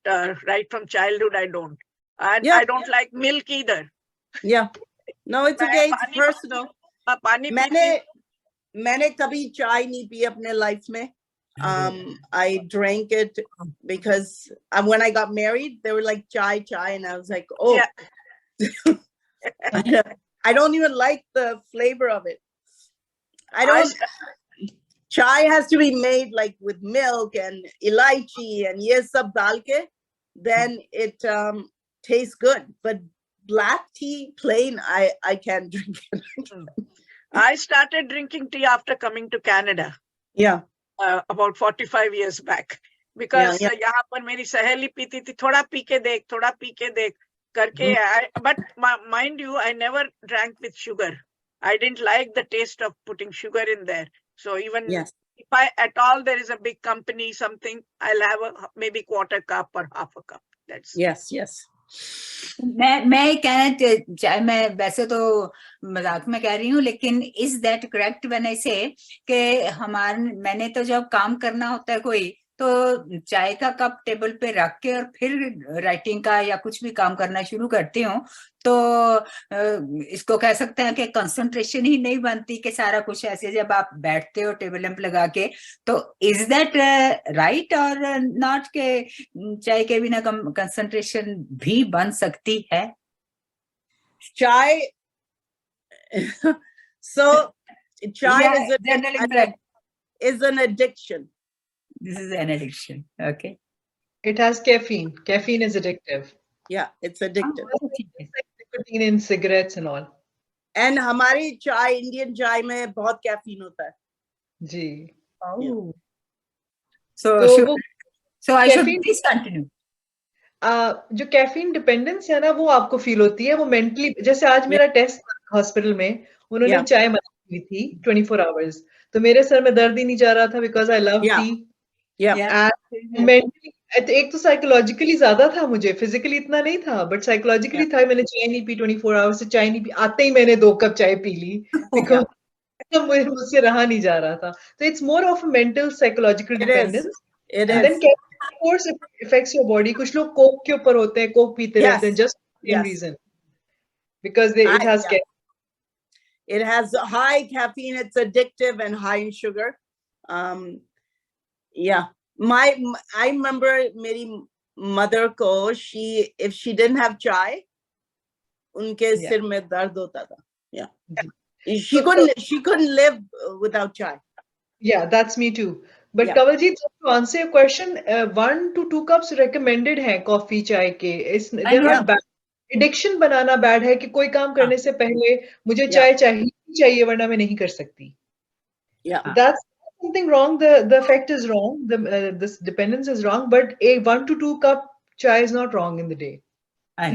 Speaker 2: right from childhood. I don't, and I don't like milk either.
Speaker 3: Yeah, no, it's okay. It's personal.
Speaker 2: पानी
Speaker 3: मैंने कभी चाय नहीं P अपने life में. I drank it because when I got married, they were like chai, and I was like, oh, yeah. I don't even like the flavor of it. Chai has to be made like with milk and elaichi and ye sab dal ke, then it tastes good. But black tea plain, I can't drink it.
Speaker 2: I started drinking tea after coming to Canada.
Speaker 3: Yeah.
Speaker 2: About 45 years back, because यहाँ पर मेरी सहेली पीती थी, थोड़ा P के देख करके. But mind you, I never drank with sugar. I didn't like the taste of putting sugar in there. So even if I at all there is a big company something, I'll have maybe quarter cup or half a cup. That's
Speaker 3: yes.
Speaker 5: मैं कहना चाहे, मैं वैसे तो मजाक में कह रही हूँ, लेकिन is that correct when I से कि मैंने तो जब काम करना होता है कोई, तो चाय का कप टेबल पे रख के और फिर राइटिंग का या कुछ भी काम करना शुरू करती हूँ, तो इसको कह सकते हैं कि कंसंट्रेशन ही नहीं बनती कि सारा कुछ ऐसे जब आप बैठते हो टेबल लैंप लगा के. तो इज दैट राइट और नॉट के चाय के बिना कंसंट्रेशन भी बन सकती है?
Speaker 3: चाय so chai is an addiction.
Speaker 5: This is an addiction. Okay.
Speaker 1: It has caffeine. Caffeine is addictive.
Speaker 3: Yeah, it's addictive.
Speaker 1: It's like nicotine in cigarettes and all.
Speaker 3: And हमारी चाय, Indian चाय में बहुत caffeine होता है.
Speaker 1: जी.
Speaker 5: Oh. So I should please continue.
Speaker 1: जो caffeine dependence है ना, वो आपको फील होती है, वो मेंटली. जैसे आज मेरा टेस्ट हॉस्पिटल में, उन्होंने चाय बनाई थी 24 आवर्स, तो मेरे सर में दर्द ही नहीं जा रहा था, because I love T. Mentally एक तो साइकोलॉजिकली ज्यादा था, मुझे फिजिकली इतना नहीं था, बट साइकोलॉजिकली था. मैंने चाय नहीं पी 24 आवर्स से, चाय नहीं पी, आते ही मैंने 2 कप चाय पी ली, बिकॉज मुझसे रहा नहीं जा रहा था. तो it's more of a mental psychological dependence. And then of course it affects your body. कुछ लोग कोक के ऊपर होते हैं, कोक पीते रहते हैं, just same reason, because it has
Speaker 3: it has high caffeine, it's addictive and high in sugar. I remember मेरी mother को, if she didn't have chai, उनके सिर में दर्द होता था. She couldn't live without chai.
Speaker 1: Yeah, that's me too. But Kawaljeet, to answer your question, 1 to 2 cups recommended है coffee चाय के. They're not bad. Addiction banana bad है कि कोई काम करने से पहले मुझे चाय चाहिए वरना मैं नहीं कर सकती. That's something wrong. The effect is wrong. This dependence is wrong. But a 1 to 2 cup chai is not wrong in the day.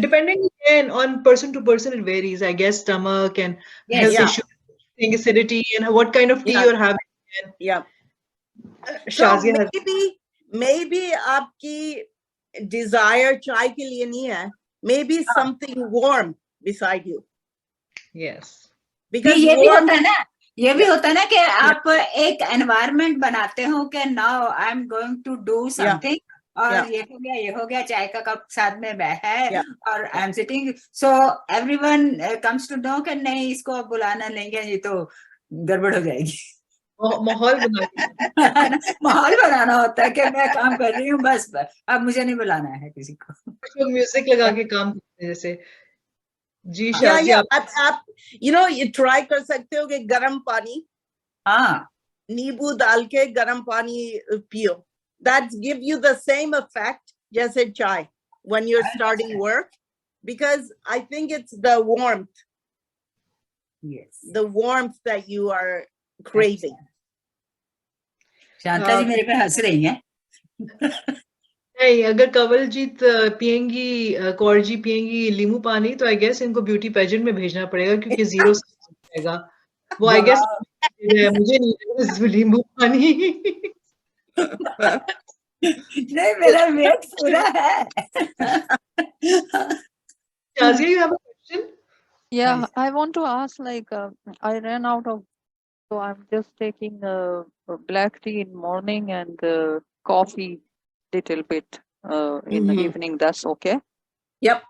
Speaker 1: Depending again on person to person, it varies. I guess stomach and health issues, acidity, and what kind of tea you're having.
Speaker 3: So maybe आपकी desire चाय के लिए नहीं है. Maybe something warm beside you.
Speaker 1: Yes.
Speaker 5: Because ये भी होता है ना, ये भी होता है ना कि आप एक environment बनाते हो कि now I'm going to do something. और ये हो गया चाय का कप साथ में है और I'm sitting, so everyone comes to know कि नहीं, इसको अब बुलाना नहीं है, ये तो गड़बड़ हो जाएगी.
Speaker 1: माहौल
Speaker 5: बनाना होता है कि मैं काम कर रही हूँ, बस अब मुझे नहीं बुलाना है किसी को.
Speaker 1: तो म्यूजिक लगा के काम करते हैं जैसे. जी
Speaker 3: आप ये ट्राई कर सकते हो कि गरम पानी, नींबू डाल के गरम पानी पियो. That give you the same effect जैसे चाय when you're starting work, because I think it's the warmth.
Speaker 5: Yes.
Speaker 3: The warmth that you are craving.
Speaker 5: Shanta जी मेरे पे हंस रही हैं.
Speaker 1: नहीं, अगर कंवलजीत पियेंगी, कौर जी पियेंगी लीमू पानी, तो आई गेस इनको ब्यूटी पेजेंट में भेजना पड़ेगा, क्योंकि 0 जाएगा वो. आई गेस मुझे नहीं लीमू पानी.
Speaker 5: नहीं, मेरा वेट पूरा है.
Speaker 1: Shazia, you have a question?
Speaker 6: Yeah, I want to ask, like, I ran out of, so I'm just taking black tea in morning and coffee little bit in the evening. That's okay?
Speaker 3: Yep.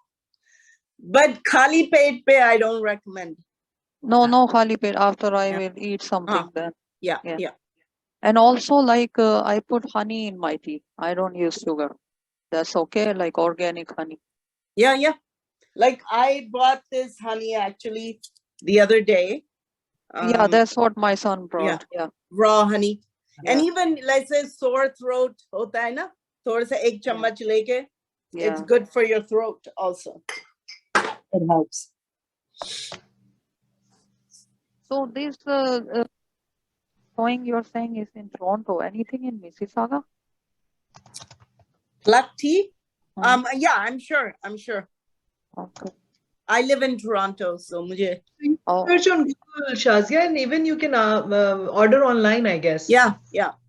Speaker 3: But khali pet pe I don't recommend.
Speaker 6: No khali pet. After I will eat something then.
Speaker 3: Yeah.
Speaker 6: And also, like, I put honey in my tea. I don't use sugar. That's okay, like organic honey.
Speaker 3: Yeah. Like I bought this honey actually the other day.
Speaker 6: Yeah, that's what my son brought. Yeah.
Speaker 3: Raw honey. And
Speaker 6: Yeah.
Speaker 3: even let's say sore throat hota hai na, thoda sa ek chammach leke, it's good for your throat also. It helps.
Speaker 6: So this showing you're saying is in Toronto. Anything in Mississauga?
Speaker 3: Black tea? Yeah, I'm sure.
Speaker 6: Okay.
Speaker 3: I live in Toronto, so mujhe.
Speaker 1: Search on Google, Shazia, and even you can order online, I guess.
Speaker 3: Yeah.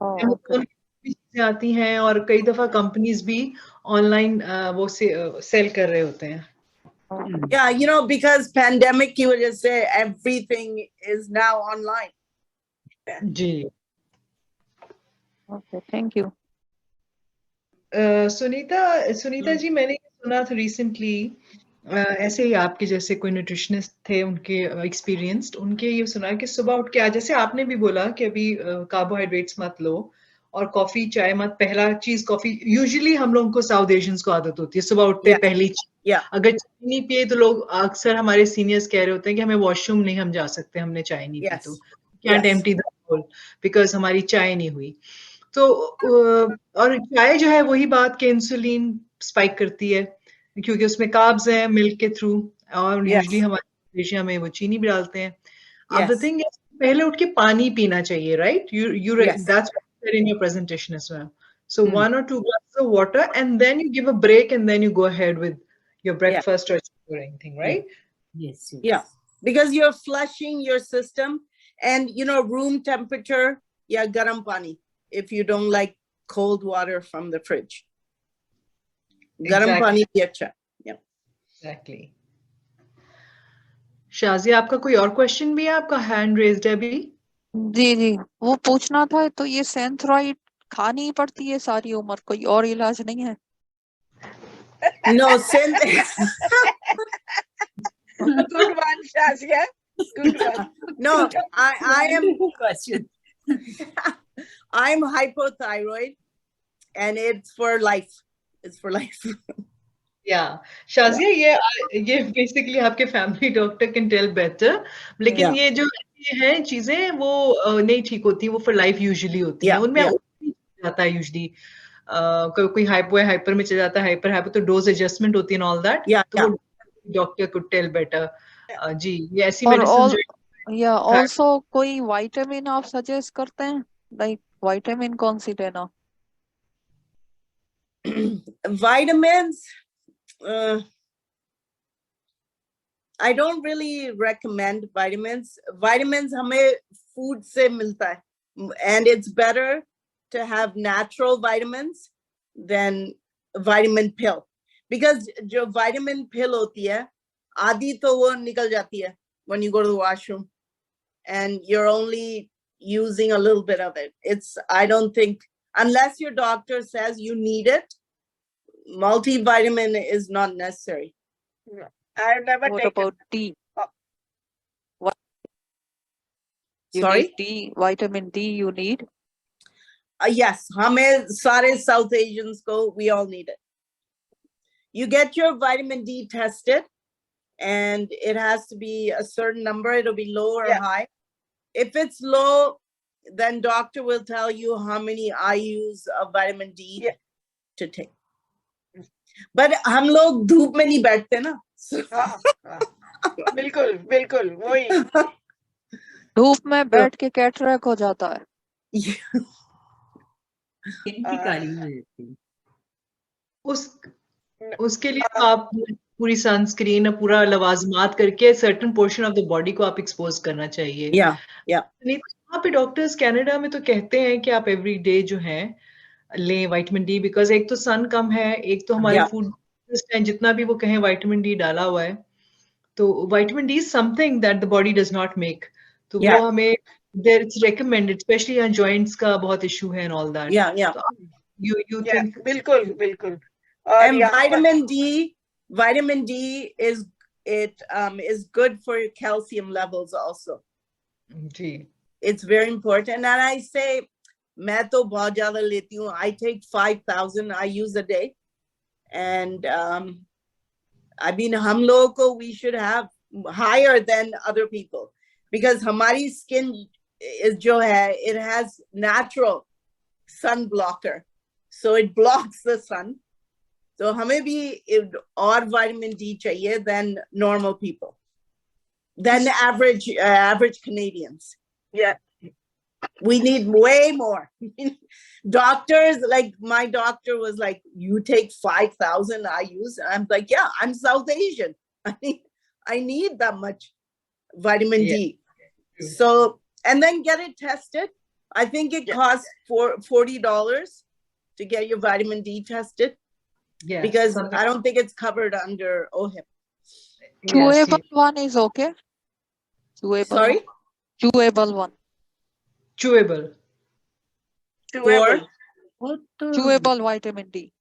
Speaker 1: Amazon भी चीजें आती हैं और कई दफा companies भी online वो cell कर रहे होते हैं.
Speaker 3: Yeah, you know, because pandemic, you would just say everything is now online.
Speaker 1: Ji.
Speaker 6: Okay, thank you.
Speaker 1: Sunita ji, मैंने सुना था रिसेंटली ऐसे ही आपके जैसे कोई न्यूट्रिशनिस्ट थे, उनके एक्सपीरियंस्ड, उनके ये सुना कि सुबह उठ के आज जैसे आपने भी बोला कि अभी कार्बोहाइड्रेट्स मत लो और कॉफी चाय मत. पहला चीज कॉफी, यूजुअली हम लोगों को साउथ एशियंस को आदत होती है सुबह उठते पहली चीज, अगर चाय नहीं पिए तो लोग अक्सर हमारे सीनियर्स कह रहे होते हैं कि हमें वॉशरूम नहीं हम जा सकते, हमने चाय नहीं पी तो कैंट एम्प्टी द बोल बिकॉज हमारी चाय नहीं हुई. तो और चाय जो है वही बात कि इंसुलिन स्पाइक करती है क्योंकि उसमें कार्ब्स हैं मिल्क के थ्रू, और यूजुअली हमारे एशिया में वो चीनी भी डालते हैं. अब द थिंग इज पहले उठ के पानी पीना चाहिए, right? You that's what in your presentation as well. So 1 or 2 glasses of water, and then you give a break, and then you go ahead with your breakfast or anything, right?
Speaker 3: Yes. Yeah, because you're flushing your system, and you know, room temperature, garam pani. If you don't like cold water from the fridge, garam pani bhi acha. Yeah,
Speaker 1: exactly. Shazia, आपका कोई और question भी है? आपका hand raised है अभी.
Speaker 6: जी वो पूछना था, तो ये सेंथराइड खानी पड़ती है सारी उम्र, कोई और इलाज नहीं है?
Speaker 3: No,
Speaker 2: good one, Shazia. Good one.
Speaker 3: No, I am question. I'm hypothyroid, and it's for life. It's for life.
Speaker 1: Yeah, Shazia, ये बेसिकली आपके family doctor can tell better, लेकिन ये जो है चीजें वो नहीं ठीक होती, वो फॉर लाइफ यूजुअली होती है. उनमें जाता है यूजुअली कोई हाइपो है, हाइपर में चला जाता है, हाइपर तो डोज एडजस्टमेंट होती है ऑल दैट, तो डॉक्टर कुड टेल बेटर. जी, ये ऐसी मेडिसिन
Speaker 6: या आल्सो कोई विटामिन आप सजेस्ट करते हैं, लाइक विटामिन कौन सी लेना?
Speaker 3: Vitamins, I don't really recommend vitamins. Vitamins हमें food से मिलता है, and it's better to have natural vitamins than vitamin pill, because जो vitamin pill होती है आधी तो वो निकल जाती है when you go to the washroom, and you're only using a little bit of it. I don't think, unless your doctor says you need it, multivitamin is not necessary.
Speaker 2: I've never taken.
Speaker 6: What about D? What?
Speaker 3: Sorry?
Speaker 6: Need D, vitamin D you need?
Speaker 3: Yes, हमें सारे South Asians को, we all need it. You get your vitamin D tested, and it has to be a certain number. It'll be low or high. If it's low, then doctor will tell you how many IUs of vitamin D to take. But हम लोग धूप में नहीं बैठते ना.
Speaker 2: बिल्कुल वही.
Speaker 6: धूप में बैठ के कैटरैक्ट हो जाता है.
Speaker 1: उसके लिए तो आप पूरी सनस्क्रीन, पूरा लवाजमात करके certain portion of the body को आप एक्सपोज करना चाहिए. नहीं तो यहाँ पे डॉक्टर्स कनाडा में तो कहते हैं कि आप एवरी डे जो है लें विटामिन डी, बिकॉज एक तो सन कम है, एक तो हमारे फूड this time जितना भी वो कहें vitamin D डाला हुआ है, तो vitamin D is something that the body does not make. तो वो हमें there it's recommended, especially यहाँ joints का बहुत issue है and all that. तो you think
Speaker 2: बिल्कुल बिल्कुल.
Speaker 3: And vitamin D is good for your calcium levels also. It's very important. And I say, मैं तो बहुत ज़्यादा लेती हूँ. I take 5,000 I use a day. And I mean, हम लोगों को we should have higher than other people, because हमारी skin is जो है, it has natural sun blocker, so it blocks the sun. So हमें भी और vitamin D चाहिए than normal people, than average Canadians.
Speaker 2: Yeah.
Speaker 3: We need way more. Doctors, like my doctor was like, you take 5,000 I use. And I'm like, yeah, I'm South Asian. I need that much vitamin D. So, and then get it tested. I think it costs $40 to get your vitamin D tested. Yes, because I don't think it's covered under OHIP.
Speaker 6: Chewable one is okay. Chewable.
Speaker 3: Sorry?
Speaker 6: Chewable one.
Speaker 1: Chewable.
Speaker 6: Chewable vitamin D.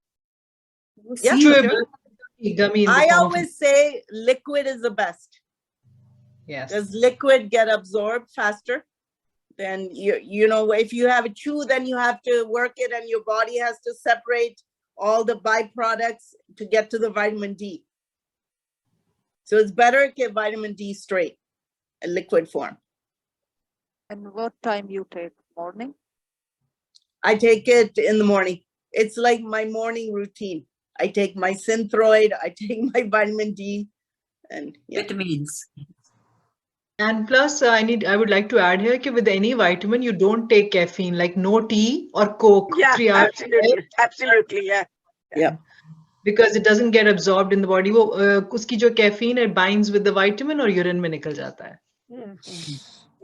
Speaker 3: Yeah,
Speaker 1: chewable.
Speaker 3: Sure. I always say liquid is the best.
Speaker 1: Yes.
Speaker 3: Because liquid get absorbed faster. Then you know, if you have a chew, then you have to work it, and your body has to separate all the byproducts to get to the vitamin D. So it's better to get vitamin D straight, in liquid form.
Speaker 6: And what time you take? Morning?
Speaker 3: I take it in the morning. It's like my morning routine. I take my Synthroid, I take my vitamin D, and
Speaker 5: vitamins.
Speaker 1: And plus, I would like to add here that with any vitamin, you don't take caffeine, like no tea or Coke.
Speaker 2: Yeah,
Speaker 1: 3 hours.
Speaker 2: Absolutely,
Speaker 3: yeah.
Speaker 1: Because it doesn't get absorbed in the body. वो उसकी जो caffeine, it binds with the vitamin और urine में निकल जाता है.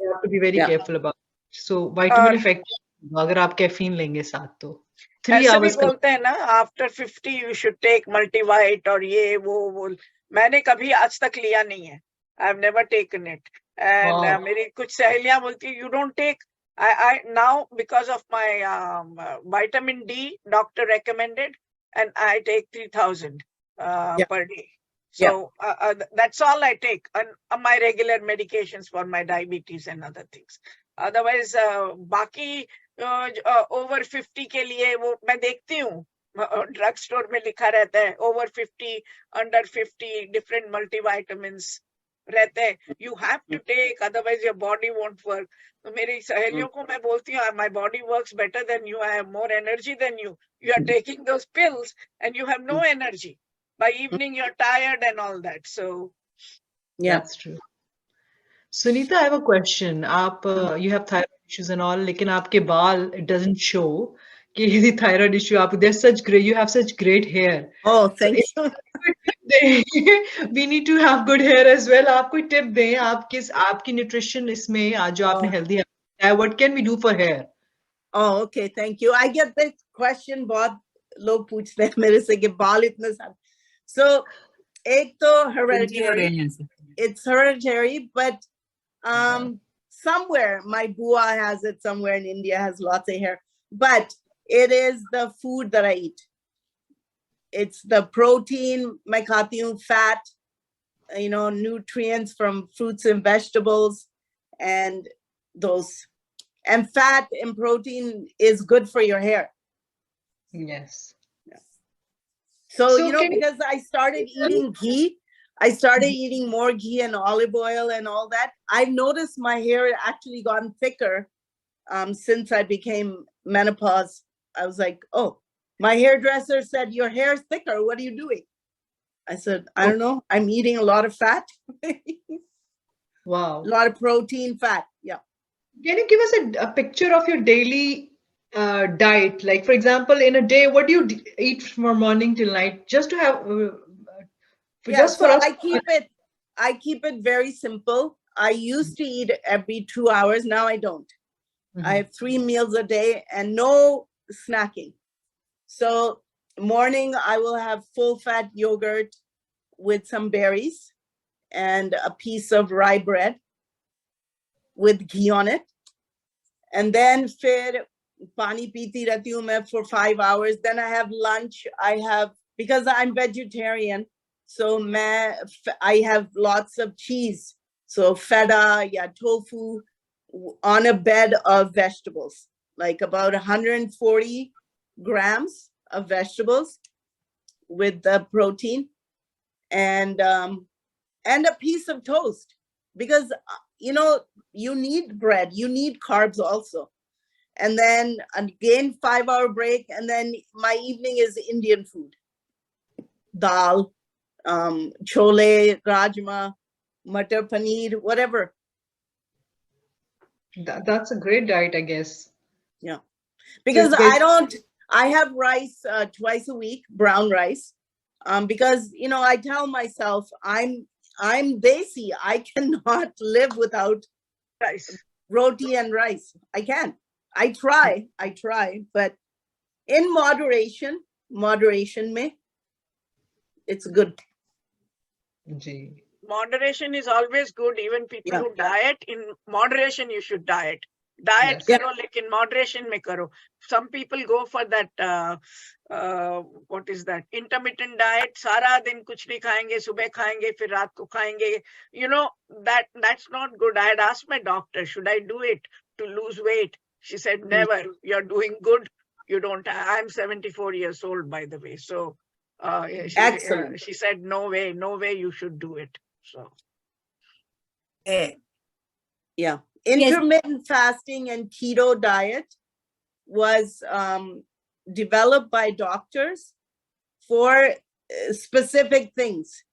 Speaker 1: You have to be very careful about it. So vitamin effect अगर आप caffeine लेंगे साथ तो 3
Speaker 2: ऐसे
Speaker 1: hours
Speaker 2: भी बोलते हैं ना, after 50 you should take multivite और ये वो मैंने कभी आज तक लिया नहीं है. I've never taken it. And मेरी कुछ सहेलियां बोलती you don't take. I now, because of my vitamin D, doctor recommended, and I take 3,000 per day. So that's all I take, and my regular medications for my diabetes and other things. Otherwise, बाकी over 50 के लिए वो मैं देखती हूँ drug store में लिखा रहता है over 50, under 50, different multivitamins रहते हैं. You have to take, otherwise your body won't work. तो मेरी सहेलियों को मैं बोलती हूँ, my body works better than you, I have more energy than you. You are taking those pills and you have no energy. By evening you're tired and all that. So
Speaker 1: that's true. Sunita, I have a question. You have thyroid issues and all, लेकिन आपके बाल, it doesn't show कि the thyroid issue. You have such great hair.
Speaker 3: Oh, thank you.
Speaker 1: We need to have good hair as well. आप कोई tip दें, आपकी nutrition इसमें जो आपने healthy है, what can we do for hair?
Speaker 3: Oh, okay, thank you. I get this question बहुत लोग पूछते हैं मेरे से कि बाल इतने सारे. So एक तो hereditary. It's hereditary, but somewhere my bua has it, somewhere in India has lots of hair, but it is the food that I eat. It's the protein, मैं खाती हूँ, fat, nutrients from fruits and vegetables, and those. And fat and protein is good for your hair.
Speaker 1: Yes.
Speaker 3: So because I started eating ghee, I started eating more ghee and olive oil and all that. I've noticed my hair actually gotten thicker since I became menopause. I was like, oh, my hairdresser said, your hair is thicker. What are you doing? I said, I don't know. I'm eating a lot of fat.
Speaker 1: Wow.
Speaker 3: A lot of protein, fat. Yeah.
Speaker 1: Can you give us a picture of your daily diet? Like, for example, in a day, what do you eat from morning till night? Just to have...
Speaker 3: I keep it very simple. I used to eat every 2 hours. Now I don't. I have 3 meals a day and no snacking. So morning, I will have full-fat yogurt with some berries and a piece of rye bread with ghee on it. And then फिर पानी पीती रहती हूँ मैं for 5 hours. Then I have lunch. Because I'm vegetarian, so I have lots of cheese. So feta, tofu on a bed of vegetables, like about 140 grams of vegetables with the protein and a piece of toast, because you need bread, you need carbs also. And then again 5-hour break, and then my evening is Indian food. Dal, chole, rajma, matar paneer, whatever.
Speaker 1: That's a great diet, I guess.
Speaker 3: Yeah, because I have rice twice a week, brown rice, because I tell myself I'm desi. I cannot live without
Speaker 2: rice,
Speaker 3: roti and rice. I can't. I try, but in moderation mein, it's good.
Speaker 1: Ji.
Speaker 2: Moderation is always good. Even people who diet, in moderation you should diet. Diet
Speaker 1: Yes.
Speaker 2: karo, lekin moderation mein karo. Some people go for that, what is that? Intermittent diet. Sara din kuch nahi khayenge, subah khayenge, fir raat ko khayenge. That's not good. I had asked my doctor, should I do it to lose weight? She said, never. You're doing good. You don't. I'm 74 years old, by the way. So
Speaker 3: Excellent.
Speaker 2: She said, no way you should do it. So,
Speaker 3: yeah, intermittent fasting and keto diet was developed by doctors for specific things.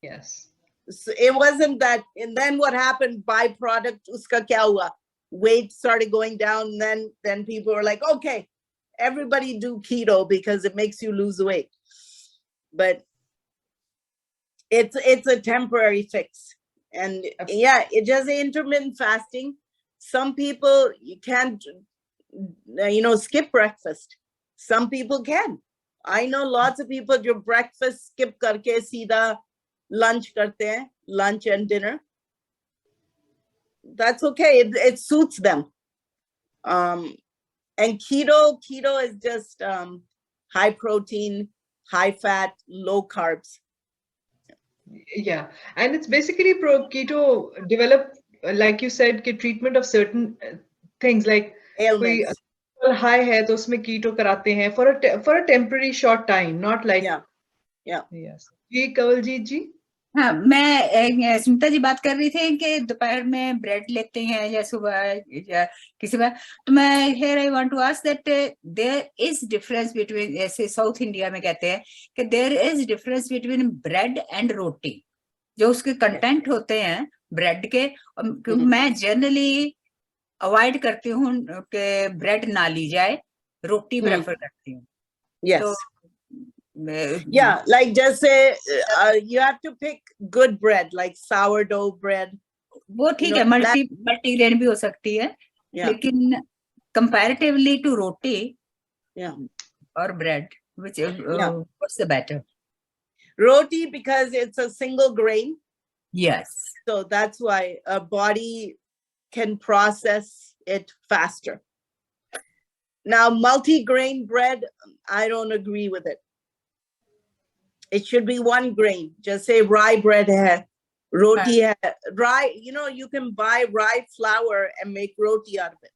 Speaker 1: Yes.
Speaker 3: So it wasn't that, and then what happened? Byproduct, uska kya hua? Weight started going down. And then people were like, okay, everybody do keto because it makes you lose weight. But it's a temporary fix. And yeah, it just intermittent fasting. Some people, you can't, skip breakfast. Some people can. I know lots of people your breakfast skip karke seedha lunch karte hain, lunch and dinner. That's okay. It suits them. And keto is just high protein, high fat, low carbs.
Speaker 1: Yeah, and it's basically keto developed, like you said, treatment of certain things like
Speaker 3: ailments.
Speaker 1: high hai to usme keto karate hain for a temporary short time, not like yes. जी कवलजीत जी.
Speaker 5: हाँ, मैं सुनीता जी बात कर रही थी कि दोपहर में bread लेते हैं या सुबह या किसी बार, तो मैं here I want to ask that there is difference between, ऐसे साउथ इंडिया में कहते हैं कि there is difference between bread and रोटी, जो उसके कंटेंट होते हैं ब्रेड के, क्योंकि मैं जनरली अवॉइड करती हूँ कि ब्रेड ना ली जाए, रोटी प्रेफर करती हूँ.
Speaker 3: Yes. Yeah, like just say you have to pick good bread, like sourdough bread.
Speaker 5: वो ठीक है, मल्टीग्रेन भी हो सकती है, लेकिन comparatively to roti or bread, which what's the better?
Speaker 3: Roti, because it's a single grain.
Speaker 5: Yes.
Speaker 3: So that's why a body can process it faster. Now, multi-grain bread, I don't agree with it. It should be one grain. Just say rye bread hai, roti hai. Rye, you can buy rye flour and make roti out of it.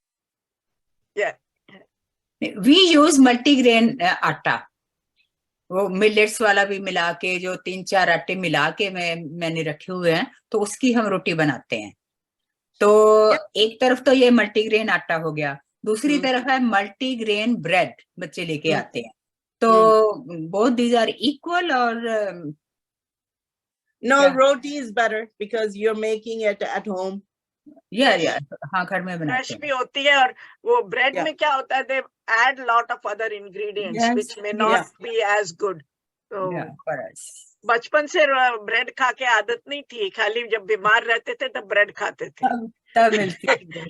Speaker 2: Yeah.
Speaker 5: We use multi-grain आटा, वो millets वाला भी मिला के, जो 3-4 आटे मिला के मैंने रखे हुए हैं, तो उसकी हम रोटी बनाते हैं. तो एक तरफ तो ये मल्टीग्रेन आटा हो गया, दूसरी तरफ है मल्टीग्रेन ब्रेड बच्चे लेके आते हैं. So both these are equal or
Speaker 3: no, roti is better because you're making it at home.
Speaker 5: Yeah. हाँ, घर में बनाते हैं.
Speaker 2: Fresh भी होती है, और वो bread में क्या होता है, they add lot of other ingredients which may not be as good. So
Speaker 5: for us.
Speaker 2: बचपन से bread खा के आदत नहीं थी, खाली जब बीमार रहते थे तब bread खाते थे.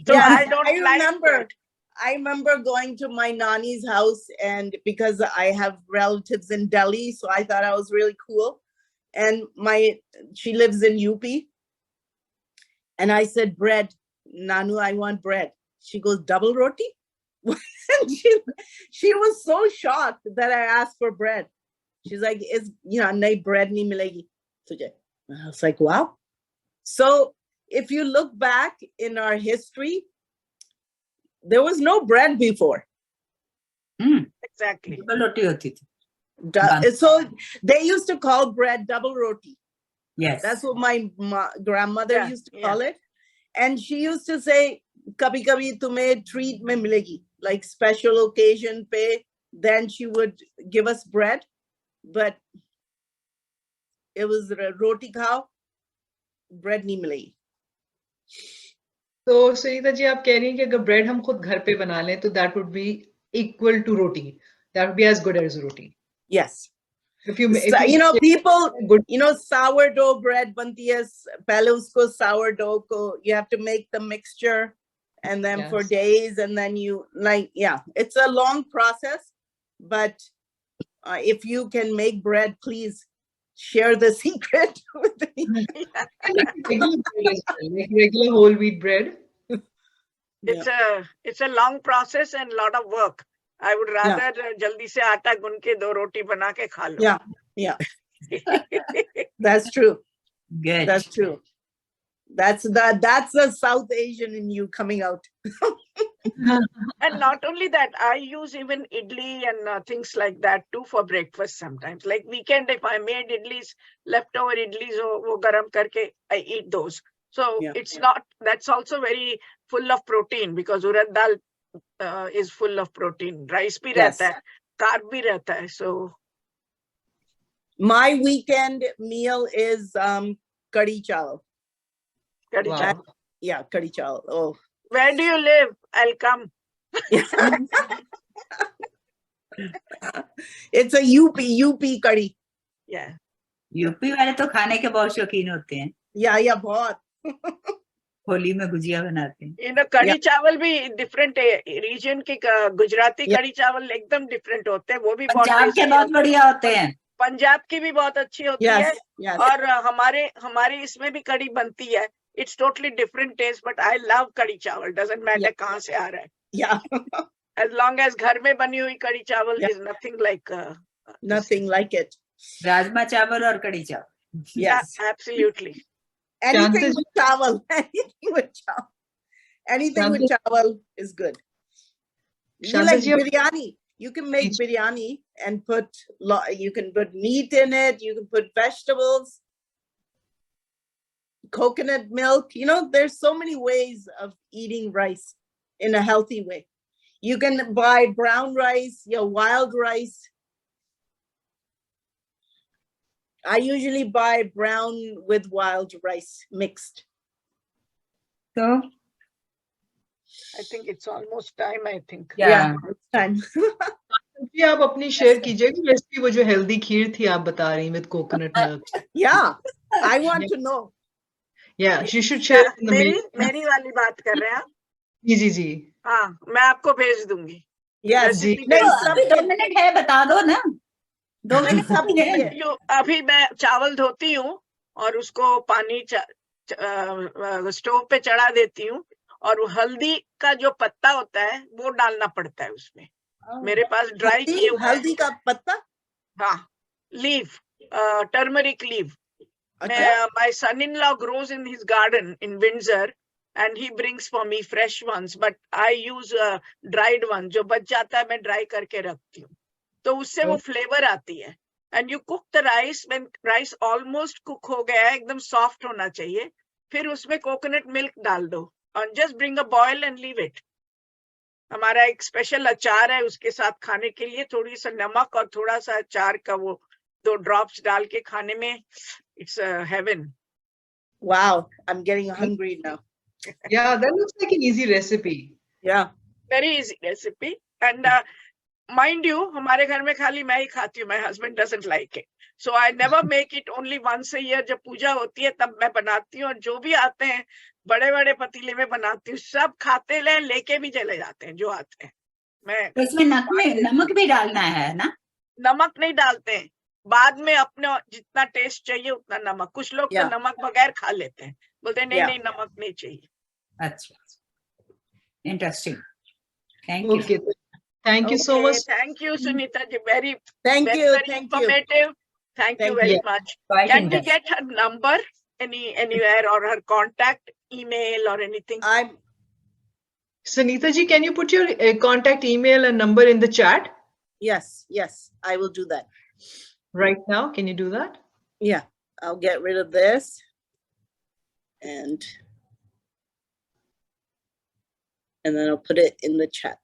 Speaker 3: So I don't like bread. I remember going to my Nani's house, and because I have relatives in Delhi, so I thought I was really cool. And she lives in UP. And I said, bread. Nanu, I want bread. She goes, double roti? she was so shocked that I asked for bread. She's like, it's, nahi bread nahi milegi tujhe. I was like, wow. So if you look back in our history, there was no bread before.
Speaker 2: Exactly.
Speaker 3: So they used to call bread double roti.
Speaker 5: Yes.
Speaker 3: That's what my grandmother used to call it. And she used to say, kabhi kabhi tumhe treat mein milegi, like special occasion pe. Then she would give us bread, but it was roti khao, bread nahi milegi.
Speaker 1: तो सुनीता जी आप कह रही हैं कि अगर bread हम खुद घर पे बना लें तो that would be equal to roti. That would be as good as roti.
Speaker 3: Yes.
Speaker 1: If you
Speaker 3: people, sourdough bread banti hai. Pehle usko sourdough ko you have to make the mixture, and then for days, and then you it's a long process. But if you can make bread, please share the secret with me.
Speaker 1: Regular whole wheat bread.
Speaker 2: It's a long process and lot of work. I would rather jaldi se aata gun ke do roti bana ke kha lo.
Speaker 3: Yeah. That's true.
Speaker 5: Good.
Speaker 3: That's true. That's the South Asian in you coming out.
Speaker 2: And not only that, I use even idli and things like that too for breakfast sometimes. Like weekend, if I made idlis, leftover idlis, wo garam karke, I eat those. So that's also very full of protein, because urad dal is full of protein. Rice bhi rehta hai, carb bhi rehta hai. So
Speaker 3: my weekend meal is kadi chawal.
Speaker 2: Kadi chawal.
Speaker 3: Yeah, kadi chawal. Oh.
Speaker 2: Where do you live? I'll come.
Speaker 3: It's a UP curry.
Speaker 2: Yeah.
Speaker 5: UP वाले तो खाने के बहुत शौकीन होते हैं.
Speaker 3: Yeah, बहुत.
Speaker 5: होली में गुजिया बनाते हैं.
Speaker 2: कड़ी चावल भी different region के गुजराती कड़ी चावल एकदम different होते हैं. वो भी
Speaker 5: पंजाब के बहुत बढ़िया होते हैं.
Speaker 2: पंजाब की भी बहुत अच्छी होती है. और हमारे इसमें भी कड़ी बनती है. It's totally different taste, but I love कड़ी चावल. Doesn't matter कहाँ से आ रहा है.
Speaker 3: Yeah.
Speaker 2: As long as घर में बनी हुई कड़ी चावल is nothing like
Speaker 3: it.
Speaker 5: Rajma चावल और कड़ी चावल.
Speaker 3: Yes,
Speaker 2: absolutely.
Speaker 3: Anything with chawal. Anything with chawal is good. You like biryani. You can make biryani and you can put meat in it. You can put vegetables, coconut milk. There's so many ways of eating rice in a healthy way. You can buy brown rice, wild rice. I usually buy brown with wild rice mixed.
Speaker 5: So
Speaker 2: I think it's almost time, I think.
Speaker 3: Yeah, it's time.
Speaker 1: जी आप अपनी share कीजिए कि recipe वो जो healthy खीर थी आप बता रही with coconut milk.
Speaker 3: Yeah, I want to know.
Speaker 1: Yeah, she should share.
Speaker 2: मेरी वाली बात कर रहे हैं आप?
Speaker 1: जी.
Speaker 2: हाँ, मैं आपको भेज दूंगी.
Speaker 3: Yes, जी.
Speaker 5: अभी 2 मिनट है, बता दो ना. 2 मिनट
Speaker 2: अभी मैं चावल धोती हूँ और उसको पानी स्टोव पे चढ़ा देती हूँ, और हल्दी का जो पत्ता होता है वो डालना पड़ता है उसमें. मेरे पास ड्राई किए हुए
Speaker 3: हल्दी का पत्ता.
Speaker 2: हाँ, leave, turmeric leave. My son-in-law grows in his garden in Windsor, and he brings for me fresh ones, but I use dried ones. जो बच जाता है मैं ड्राई करके रखती हूँ, तो उससे वो फ्लेवर आती है. And you cook the rice when rice almost cook हो गया है, एकदम soft होना चाहिए, फिर उसमें coconut milk डाल दो and just bring a boil and leave it. हमारा एक स्पेशल अचार है उसके साथ खाने के लिए, थोड़ी सा नमक और थोड़ा सा अचार का वो 2 drops डाल के खाने में, it's a heaven.
Speaker 3: Wow, I'm getting hungry now.
Speaker 1: Yeah, that looks like an easy recipe.
Speaker 3: Yeah,
Speaker 2: very easy recipe. And mind you, हमारे घर में खाली मैं ही खाती हूँ. My husband doesn't like it. So I never make it. Only once a year जब पूजा होती है तब मैं बनाती हूँ, और जो भी आते हैं बड़े बड़े पतीले में बनाती हूँ, सब खाते ले, लेके भी चले जाते हैं जो आते हैं. मैं
Speaker 5: तो इसमें नमक भी डालना है ना?
Speaker 2: नमक नहीं डालते हैं, बाद में अपने जितना टेस्ट चाहिए उतना नमक. कुछ लोग तो नमक बगैर खा लेते हैं, बोलते हैं नहीं नहीं नमक नहीं चाहिए.
Speaker 5: अच्छा, interesting. Thank you.
Speaker 1: Okay. Thank you so much.
Speaker 2: Thank you, Sunita ji. Very
Speaker 3: Thank you.
Speaker 2: Informative. Thank you very much. Can we get her number anywhere, or her contact email or anything?
Speaker 1: Sunita ji, can you put your contact email and number in the chat?
Speaker 3: Yes, I will do that.
Speaker 1: Right now, can you do that?
Speaker 3: Yeah, I'll get rid of this. And then I'll put it in the chat.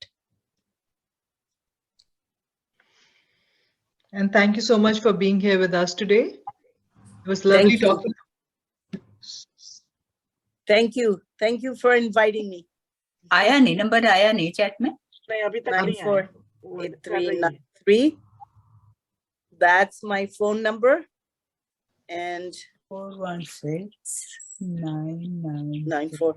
Speaker 1: And thank you so much for being here with us today. It was lovely talking.
Speaker 3: Thank you. Thank you for inviting me.
Speaker 5: आया नहीं, number आया नहीं chat में?
Speaker 2: नहीं, अभी तक नहीं आया.
Speaker 3: 948393. That's my phone number. And
Speaker 5: 416-994.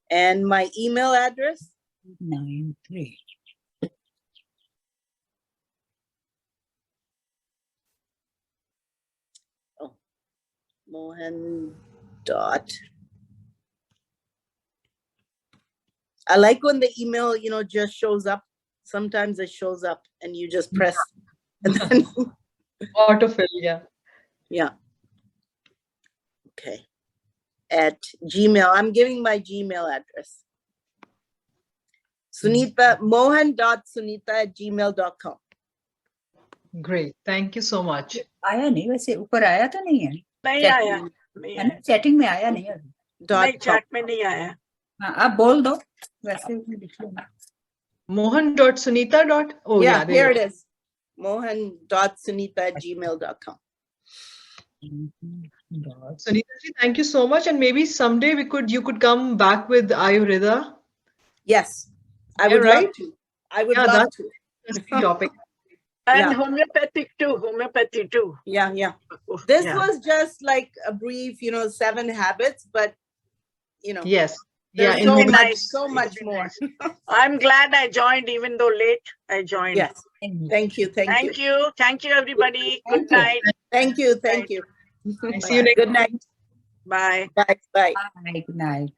Speaker 3: And my email address?
Speaker 5: 93.
Speaker 3: Oh, Mohan dot. I like when the email, just shows up. Sometimes it shows up and you just press. And then
Speaker 1: autofill, yeah.
Speaker 3: Yeah. Okay. At Gmail. I'm giving my Gmail address. Sunita, mohan.sunita@gmail.com.
Speaker 1: Great. Thank you so much.
Speaker 5: आया नहीं, वैसे ऊपर आया तो नहीं है?
Speaker 2: नहीं आया.
Speaker 5: है ना, चैटिंग में आया नहीं है.
Speaker 2: नहीं, चैट में नहीं आया.
Speaker 5: हाँ, आप बोल दो. वैसे लिख लेना.
Speaker 1: Mohan.sunita. Oh yeah,
Speaker 3: here it is. mohan.sunita@gmail.com.
Speaker 1: Sunita ji, thank you so much. And maybe someday you could come back with Ayurveda.
Speaker 3: Yes, I would love to. I would love to.
Speaker 1: That's the topic.
Speaker 2: And homeopathy too.
Speaker 3: Yeah. This was just like a brief, 7 habits, but
Speaker 1: yes.
Speaker 3: There's so much more.
Speaker 2: I'm glad I joined, even though late. I joined.
Speaker 3: Yes. Thank you.
Speaker 2: Thank you, everybody. Good night.
Speaker 3: Thank you.
Speaker 1: See you next.
Speaker 3: Good night.
Speaker 2: Bye.
Speaker 3: Bye.
Speaker 5: Good night.